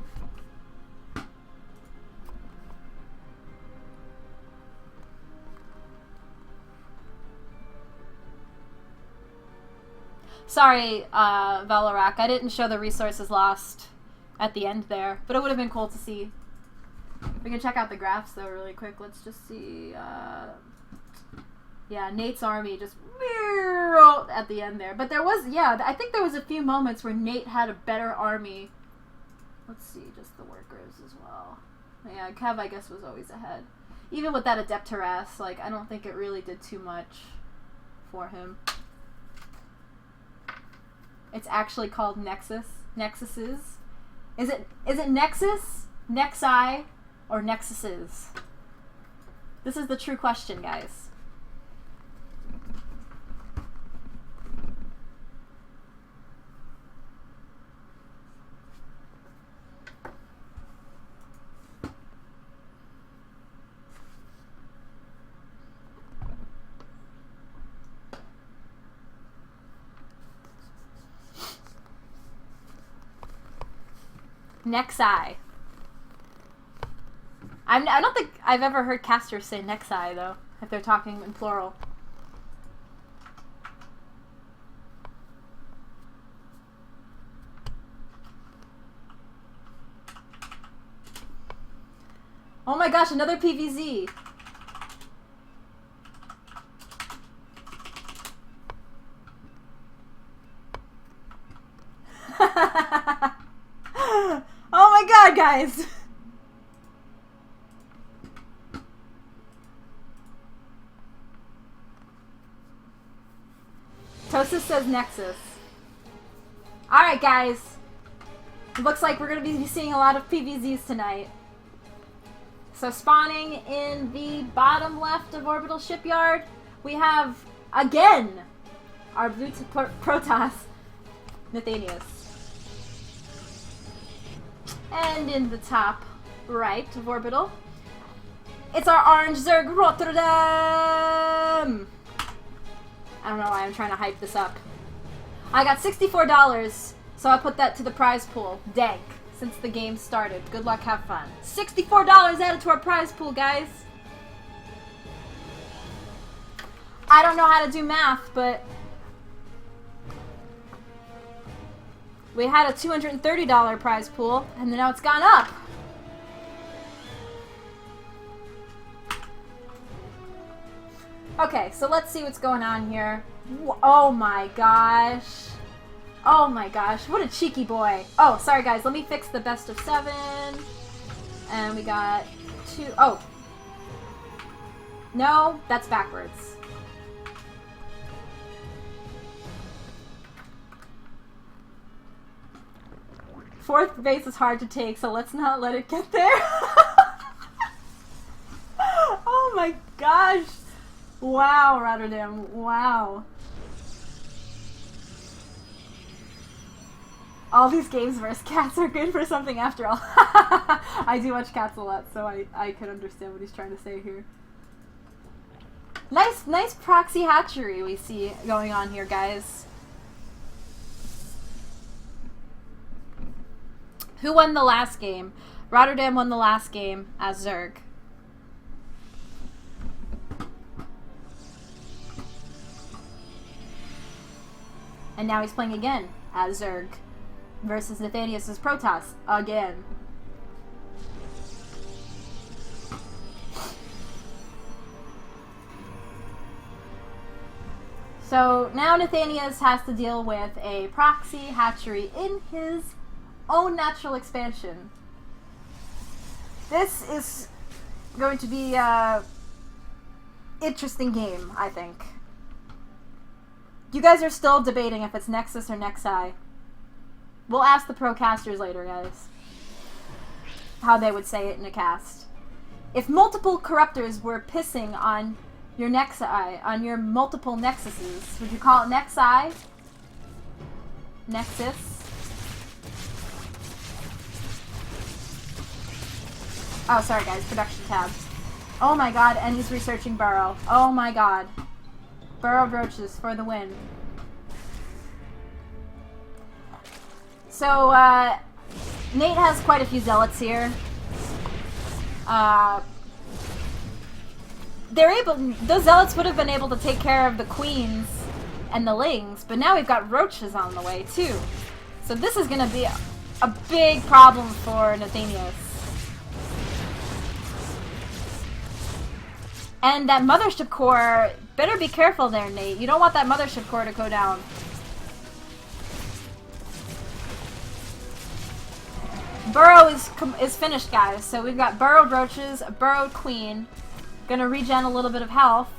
Sorry, Valorak, I didn't show the resources lost at the end there, but it would have been cool to see. We can check out the graphs though really quick. Let's just see. Yeah, Nate's army just at the end there. But there was, yeah, I think there was a few moments where Nate had a better army. Let's see, just the workers as well. Yeah, Kev, I guess, was always ahead. Even with that Adept Harass, like, I don't think it really did too much for him. It's actually called Nexus. Nexuses. Is it Nexus, Nexi, or Nexuses? This is the true question, guys. Nexi. I don't think I've ever heard casters say Nexi, though, if they're talking in plural. Oh my gosh, another PVZ. Oh my god, guys! Tosis says Nexus. Alright, guys. It looks like we're going to be seeing a lot of PVZs tonight. So spawning in the bottom left of Orbital Shipyard, we have, again, our blue Protoss, Nathanias. And in the top right of Orbital, it's our orange Zerg Rotterdam! I don't know why I'm trying to hype this up. I got $64, so I put that to the prize pool. Dank. Since the game started. Good luck, have fun. $64 added to our prize pool, guys. I don't know how to do math, but we had a $230 prize pool, and now it's gone up. Okay, so let's see what's going on here. Oh my gosh. Oh my gosh, what a cheeky boy. Oh, sorry guys, let me fix the best of 7. And we got 2. Oh. No, that's backwards. Fourth base is hard to take, so let's not let it get there. Oh my gosh. Wow, Rotterdam. Wow. All these games versus cats are good for something after all. I do watch cats a lot, so I can understand what he's trying to say here. Nice proxy hatchery we see going on here, guys. Who won the last game? Rotterdam won the last game as Zerg. And now he's playing again as Zerg versus Nathanias' Protoss again. So now Nathanias has to deal with a proxy hatchery in his own natural expansion. This is going to be an interesting game, I think. You guys are still debating if it's Nexus or Nexi. We'll ask the pro casters later, guys, how they would say it in a cast. If multiple corruptors were pissing on your Nexi, on your multiple Nexuses, would you call it Nexi? Nexus? Oh, sorry guys, production tab. Oh my god, and he's researching Burrow. Oh my god. Burrow Roaches for the win. So, Nate has quite a few zealots here. Those zealots would have been able to take care of the queens and the lings, but now we've got roaches on the way too. So this is going to be a big problem for Nathanias. And that mothership core Better be careful there, Nate. You don't want that mothership core to go down. Burrow is finished, guys. So we've got burrowed roaches, a burrowed queen. Gonna regen a little bit of health.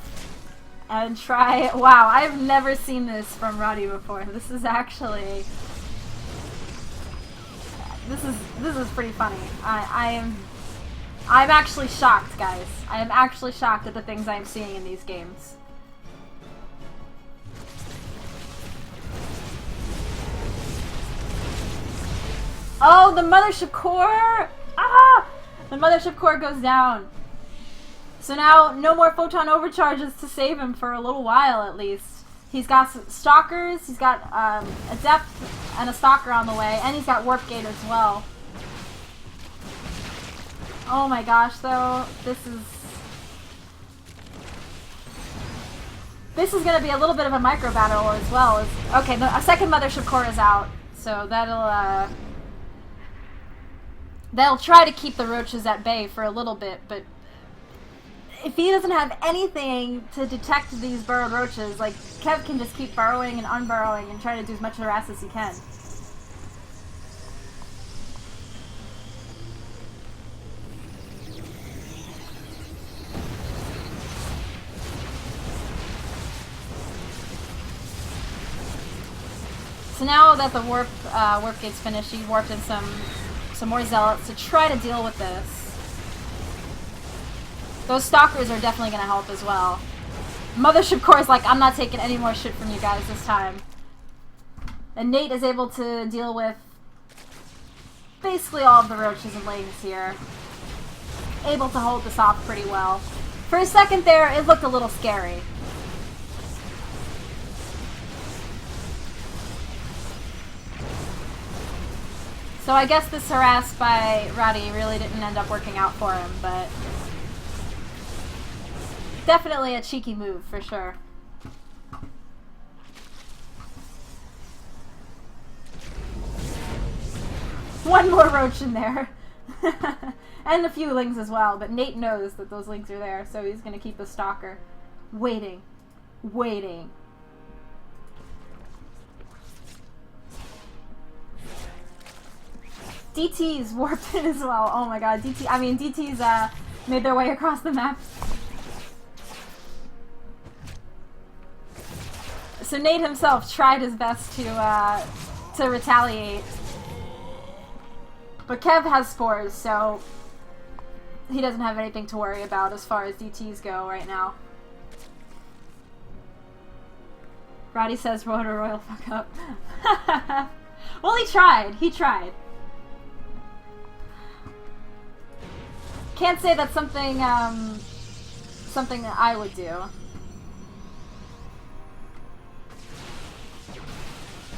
And try... Wow, I've never seen this from Roddy before. This is actually... This is pretty funny. I'm actually shocked, guys. I am actually shocked at the things I'm seeing in these games. Oh, the mothership core! Ah! The mothership core goes down. So now, no more photon overcharges to save him for a little while, at least. He's got stalkers, he's got a depth and a stalker on the way, and he's got warp gate as well. Oh my gosh, though, this is gonna be a little bit of a micro battle as well. Okay, a second mothership core is out, so that'll try to keep the roaches at bay for a little bit, but if he doesn't have anything to detect these burrowed roaches, like, Kev can just keep burrowing and unburrowing and try to do as much harass as he can. So now that the warp gate's finished, he warped in some more zealots to try to deal with this. Those stalkers are definitely going to help as well. Mothership core is like, I'm not taking any more shit from you guys this time. And Nate is able to deal with basically all of the roaches and lanes here. Able to hold this off pretty well. For a second there, it looked a little scary. So I guess this harass by Roddy really didn't end up working out for him, but definitely a cheeky move for sure. One more roach in there. And a few lings as well, but Nate knows that those lings are there, so he's going to keep the stalker waiting. Waiting. DT's warped in as well. Oh my god, DT's made their way across the map. So Nate himself tried his best to retaliate. But Kev has spores, so he doesn't have anything to worry about as far as DTs go right now. Roddy says, Rotor Royal fuck up. Well, he tried. He tried. Can't say that's something that I would do.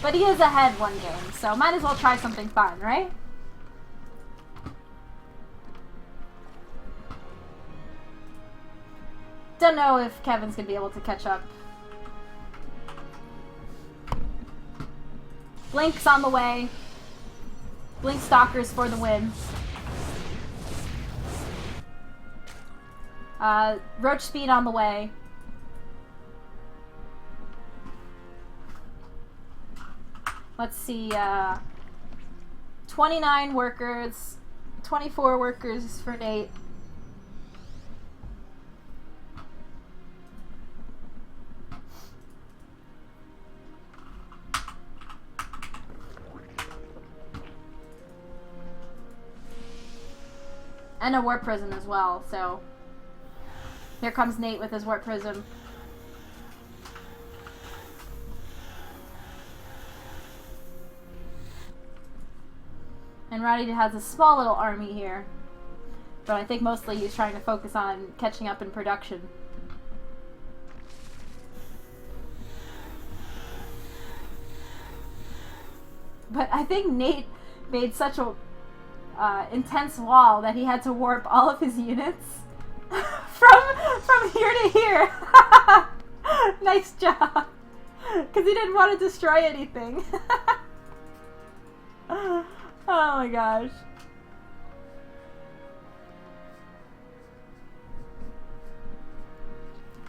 But he is ahead one game, so might as well try something fun, right? Don't know if Kevin's gonna be able to catch up. Blink's on the way. Blink Stalkers for the win. Roach Speed on the way. Let's see, 29 workers, 24 workers for Nate. And a warp prism as well, so here comes Nate with his warp prism. And Roddy has a small little army here, but I think mostly he's trying to focus on catching up in production. But I think Nate made such a intense wall that he had to warp all of his units from here to here. Nice job, because he didn't want to destroy anything. Oh my gosh.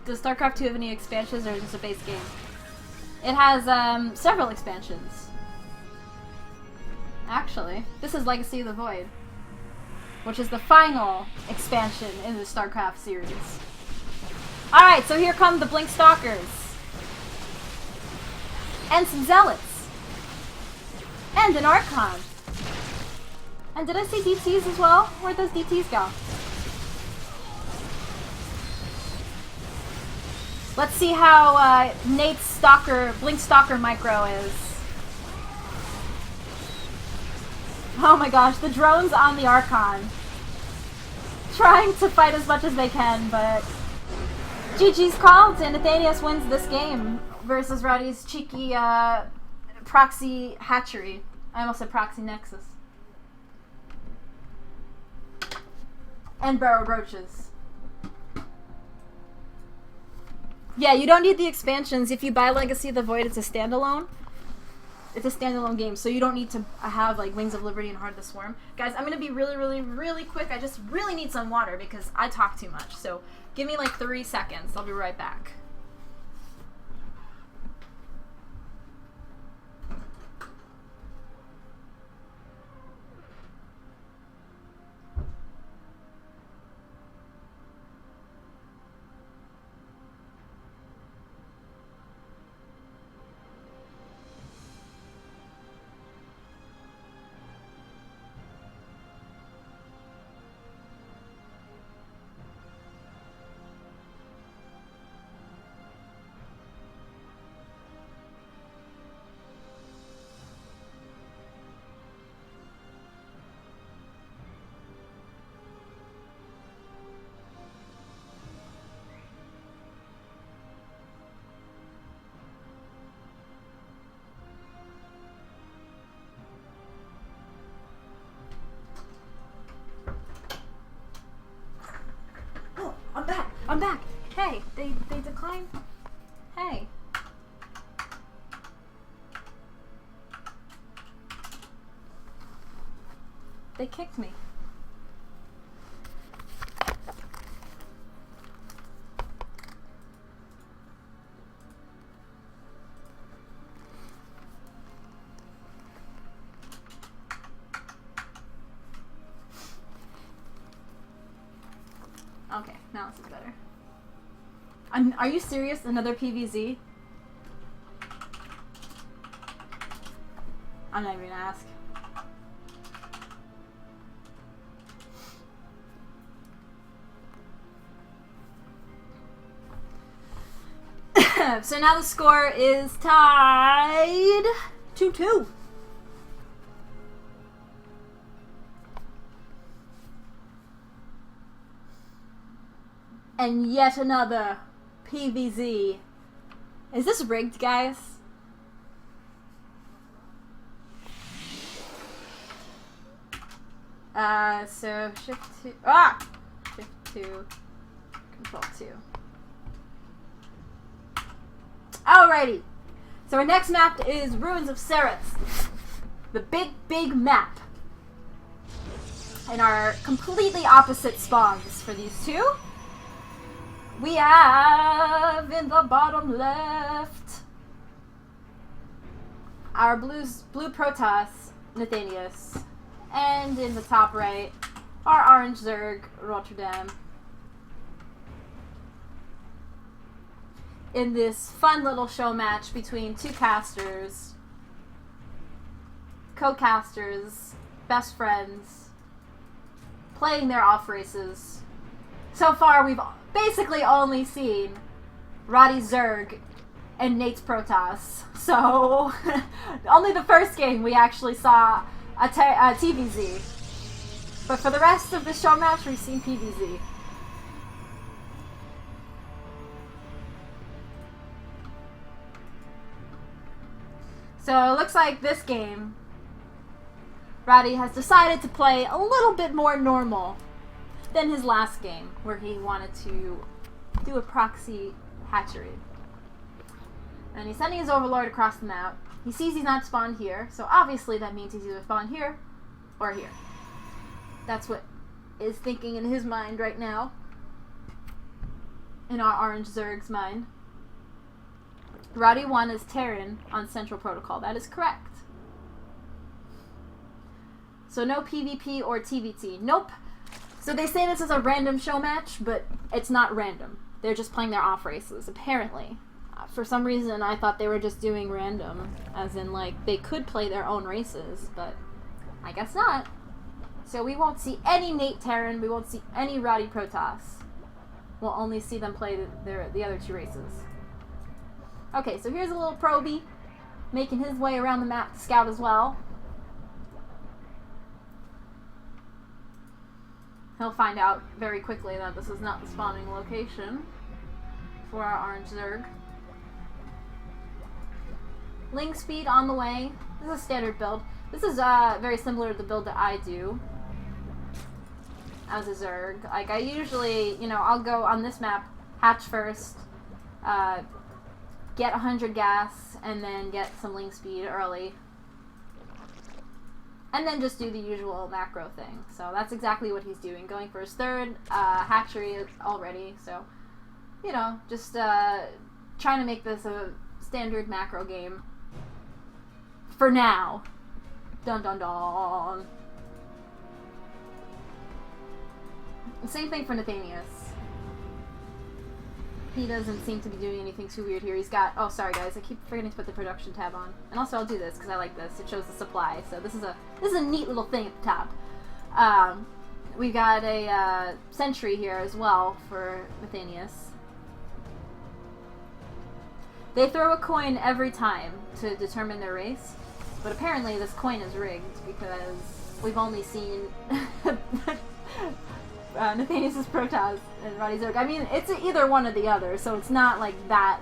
Does StarCraft 2 have any expansions, or is this a base game? It has several expansions. Actually, this is Legacy of the Void, which is the final expansion in the StarCraft series. Alright, so here come the Blink Stalkers. And some Zealots. And an Archon. And did I see DTs as well? Where'd those DTs go? Let's see how Nate's Blink Stalker micro is. Oh my gosh, the drones on the Archon. Trying to fight as much as they can, but GG's called, and Nathanias wins this game versus Roddy's cheeky proxy hatchery. I almost said proxy nexus. And barrel roaches. Yeah, you don't need the expansions. If you buy Legacy of the Void, it's a standalone. It's a standalone game, so you don't need to have like Wings of Liberty and Heart of the Swarm. Guys, I'm gonna be really quick. I just really need some water because I talk too much. So give me like 3 seconds. I'll be right back. I'm back. Hey, they declined. Hey. They kicked me. Okay, now this is better. Are you serious? Another PVZ? I'm not even gonna ask. So now the score is tied 2-2. And yet another PVZ. Is this rigged, guys? So shift 2. Shift 2. Control 2. Alrighty. So our next map is Ruins of Sereth. The big map. And our completely opposite spawns for these two. We have in the bottom left our blue Protoss, Nathanias, and in the top right our orange Zerg, Rotterdam. In this fun little show match between two casters, co-casters, best friends, playing their off-races. So far, we've basically only seen Roddy Zerg and Nate's Protoss. So, only the first game we actually saw a TVZ. But for the rest of the show match, we've seen PVZ. So, it looks like this game, Roddy has decided to play a little bit more normal than his last game, where he wanted to do a proxy hatchery. And he's sending his overlord across the map. He sees he's not spawned here, so obviously that means he's either spawned here or here. That's what is thinking in his mind right now. in our orange Zerg's mind. Roddy 1 is Terran on Central Protocol. That is correct. So no PvP or TVT. Nope. So they say this is a random show match, but it's not random. They're just playing their off races, apparently. For some reason, I thought they were just doing random, as in, like, they could play their own races, but I guess not. So we won't see any Nate Terran, we won't see any Roddy Protoss. We'll only see them play the other two races. Okay, so here's a little probie, making his way around the map to scout as well. He'll find out very quickly that this is not the spawning location for our orange Zerg. Ling speed on the way. This is a standard build. This is very similar to the build that I do as a Zerg. Like, I usually, you know, I'll go on this map, hatch first, get 100 gas, and then get some Ling speed early. And then just do the usual macro thing. So that's exactly what he's doing. Going for his third hatchery already. So, you know, just trying to make this a standard macro game. For now. Dun dun dun. Same thing for Nathanias. He doesn't seem to be doing anything too weird here. He's got... Oh, sorry guys. I keep forgetting to put the production tab on. And also I'll do this because I like this. It shows the supply. So this is a neat little thing at the top. We got a sentry here as well for Nathanias. They throw a coin every time to determine their race. But apparently this coin is rigged because we've only seen Nathanias' Protoss and Roddy Zerg. I mean, it's either one or the other, so it's not like that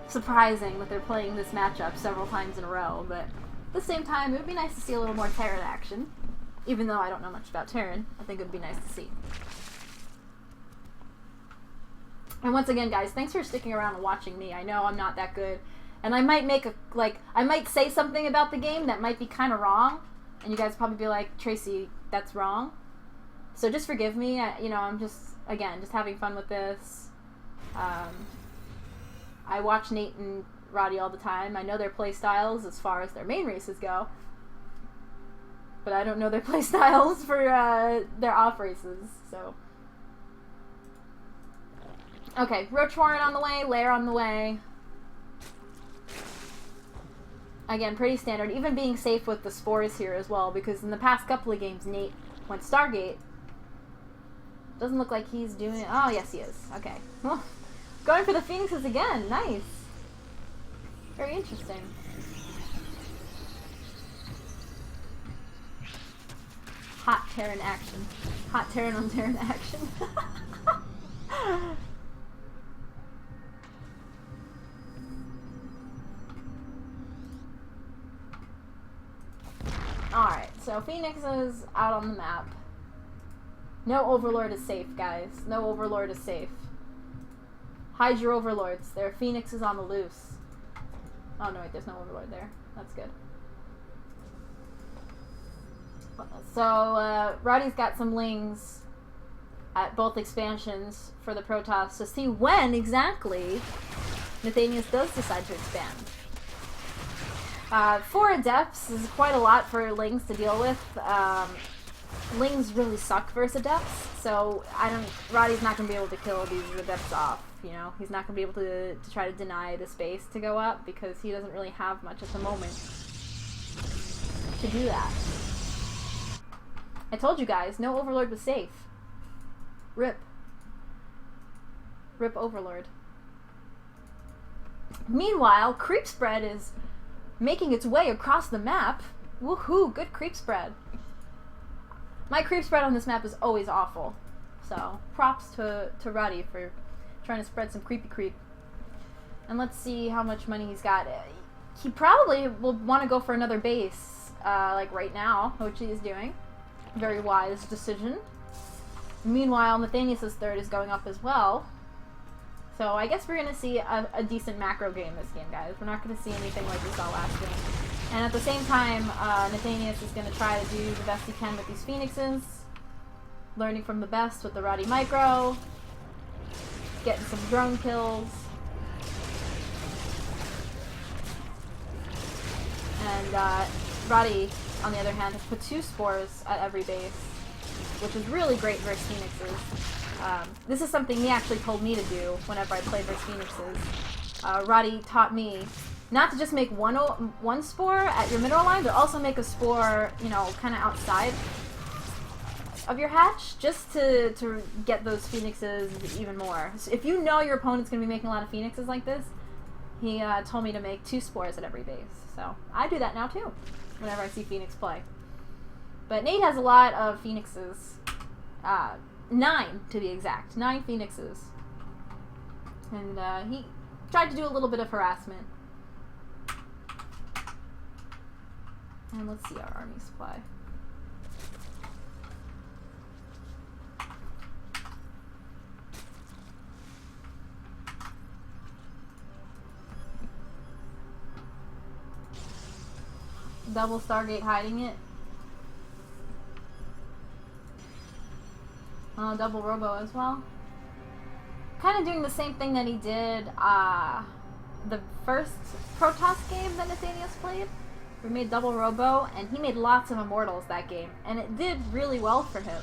surprising that they're playing this matchup several times in a row, but at the same time, it would be nice to see a little more Terran action. Even though I don't know much about Terran, I think it would be nice to see. And once again, guys, thanks for sticking around and watching me. I know I'm not that good, and I might make I might say something about the game that might be kind of wrong, and you guys probably be like, Tracy, that's wrong. So just forgive me. You know, I'm just having fun with this. I watch Nate and Roddy all the time. I know their play styles as far as their main races go, but I don't know their play styles for their off races. So, okay, Roach Warren on the way, Lair on the way. Again, pretty standard. Even being safe with the spores here as well, because in the past couple of games, Nate went Stargate. Doesn't look like he's doing it. Oh, yes, he is. Okay. Well, going for the Phoenixes again. Nice. Very interesting. Hot Terran action. Hot Terran on Terran action. Alright, so Phoenix is out on the map. No Overlord is safe, guys. No Overlord is safe. Hide your Overlords. There are Phoenixes on the loose. Oh, no, wait, there's no Overlord there. That's good. So, Roddy's got some Lings at both expansions for the Protoss to see when exactly Nathanias does decide to expand. 4 Adepts is quite a lot for Lings to deal with. Lings really suck versus Adepts, so Roddy's not going to be able to kill these Adepts off, you know? He's not going to be able to try to deny the space to go up, because he doesn't really have much at the moment to do that. I told you guys, no Overlord was safe. RIP. RIP Overlord. Meanwhile, creep spread is making its way across the map. Woohoo, good creep spread. My creep spread on this map is always awful. So, props to Roddy for trying to spread some creepy creep. And let's see how much money he's got. He probably will want to go for another base, like right now, which he is doing. Very wise decision. Meanwhile, Nathanias' third is going up as well. So I guess we're going to see a decent macro game this game, guys. We're not going to see anything like we saw last game. And at the same time, Nathanias is going to try to do the best he can with these Phoenixes. Learning from the best with the Roddy Micro. getting some drone kills. And Roddy, on the other hand, has put 2 spores at every base, which is really great versus Phoenixes. This is something he actually told me to do whenever I play versus Phoenixes. Roddy taught me not to just make one spore at your mineral line, but also make a spore, you know, kind of outside of your hatch, just to get those Phoenixes even more. So if you know your opponent's going to be making a lot of Phoenixes like this, he told me to make 2 spores at every base. So I do that now too, whenever I see Phoenix play. But Nate has a lot of Phoenixes. 9 to be exact. 9 Phoenixes. And he tried to do a little bit of harassment. And let's see our army supply. Double Stargate hiding it. Double Robo as well. Kind of doing the same thing that he did the first Protoss game that Nathanias played. We made double Robo, and he made lots of Immortals that game, and it did really well for him.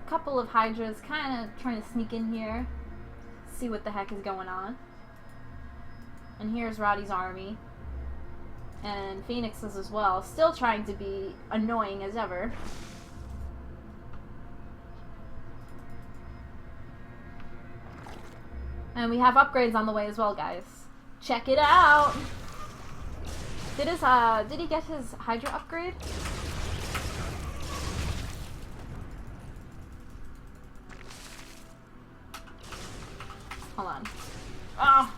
A couple of Hydras kind of trying to sneak in here, see what the heck is going on. And here's Roddy's army. And Phoenixes as well, still trying to be annoying as ever. And we have upgrades on the way as well, guys. Check it out! Did he get his Hydra upgrade? Hold on. Oh!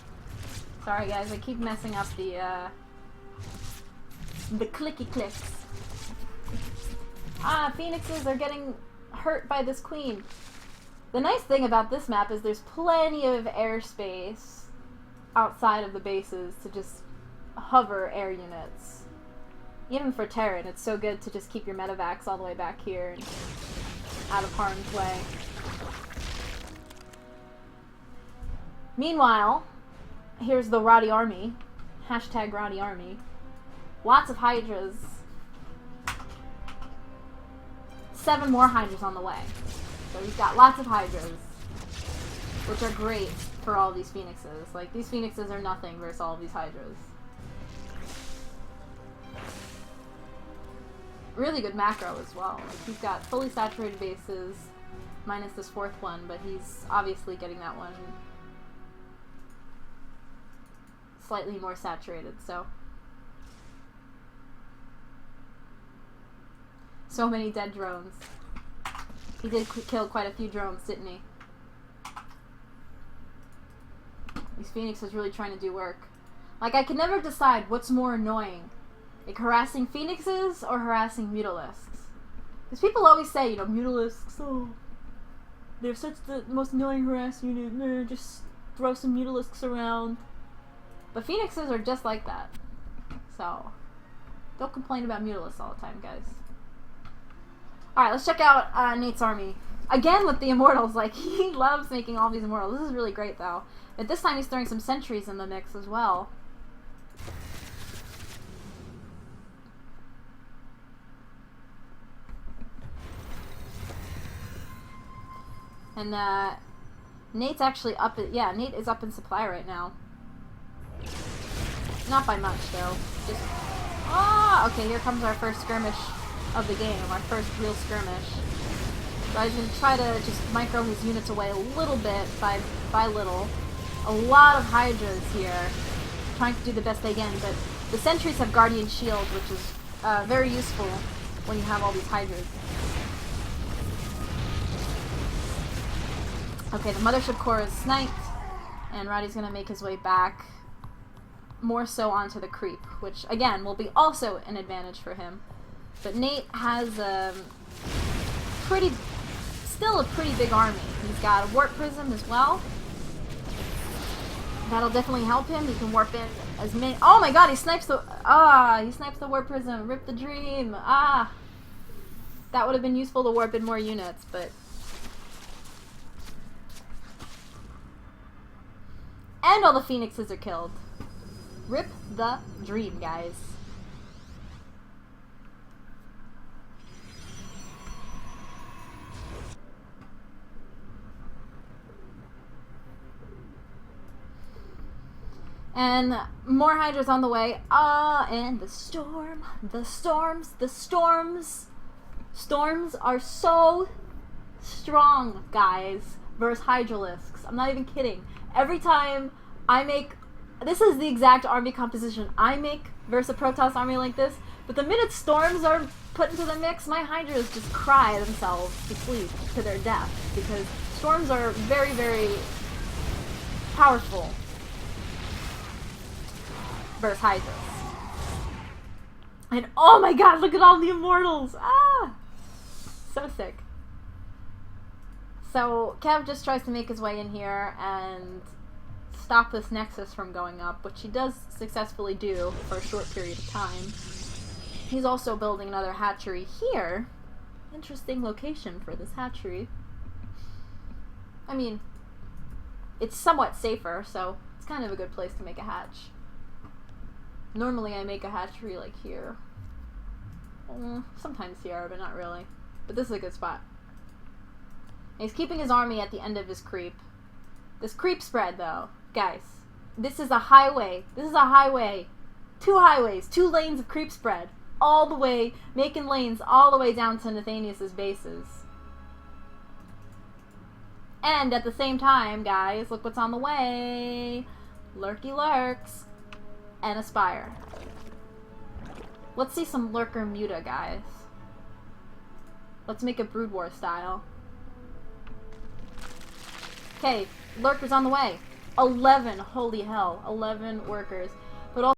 Sorry guys, I keep messing up the clicky clicks. Phoenixes are getting hurt by this queen. The nice thing about this map is there's plenty of airspace outside of the bases to just hover air units. Even for Terran, it's so good to just keep your medevacs all the way back here and out of harm's way. Meanwhile, here's the Roddy army. Hashtag Roddy army. Lots of Hydras. 7 more Hydras on the way. So we've got lots of Hydras, which are great for all these Phoenixes. Like, these Phoenixes are nothing versus all of these Hydras. Really good macro as well. Like, he's got fully saturated bases, minus this 4th one, but he's obviously getting that one slightly more saturated, so. So many dead drones. He did kill quite a few drones, didn't he? These Phoenixes really trying to do work. Like, I can never decide what's more annoying. Like, harassing Phoenixes or harassing Mutalisks. Because people always say, you know, Mutalisks, oh, they're such the most annoying harass unit, just throw some Mutalisks around. But Phoenixes are just like that. So, don't complain about Mutalisks all the time, guys. Alright, let's check out Nate's army. Again with the Immortals, like, he loves making all these Immortals. This is really great, though. But this time he's throwing some sentries in the mix as well. And, Nate's actually up, yeah, Nate is up in supply right now. Not by much, though. Just, okay, here comes our first skirmish of the game, our first real skirmish. So I can try to just micro his units away a little bit by little. A lot of Hydras here, trying to do the best they can, but the sentries have Guardian Shield, which is very useful when you have all these Hydras. Okay, the Mothership Core is sniped, and Roddy's gonna make his way back, more so onto the creep, which again will be also an advantage for him. But Nate has still a pretty big army. He's got a Warp Prism as well. That'll definitely help him. He can warp in as many. Oh my god, he snipes the Warp Prism. Rip the dream. That would have been useful to warp in more units, but And all the phoenixes are killed. Rip the dream, guys. And more Hydras on the way. And the storm. The storms. The storms. Storms are so strong, guys, versus Hydralisks. I'm not even kidding. Every time I make... This is the exact army composition I make versus a Protoss army like this. But the minute storms are put into the mix, my Hydras just cry themselves to sleep to their death. Because storms are very, very powerful versus Hydras. And oh my god, look at all the immortals! Ah! So sick. So Kev just tries to make his way in here and stop this nexus from going up, which he does successfully do for a short period of time. He's also building another hatchery here. Interesting location for this hatchery. I mean, it's somewhat safer, so it's kind of a good place to make a hatch. Normally I make a hatchery like here. Sometimes here, but not really. But this is a good spot. And he's keeping his army at the end of his creep. This creep spread, though, guys, this is a highway. This is a highway. 2 highways, 2 lanes of creep spread. All the way, making lanes all the way down to Nathanias' bases. And at the same time, guys, look what's on the way. Lurky lurks. And Aspire. Let's see some Lurker Muta, guys. Let's make a Brood War style. Okay, Lurkers on the way. 11, holy hell, 11 workers.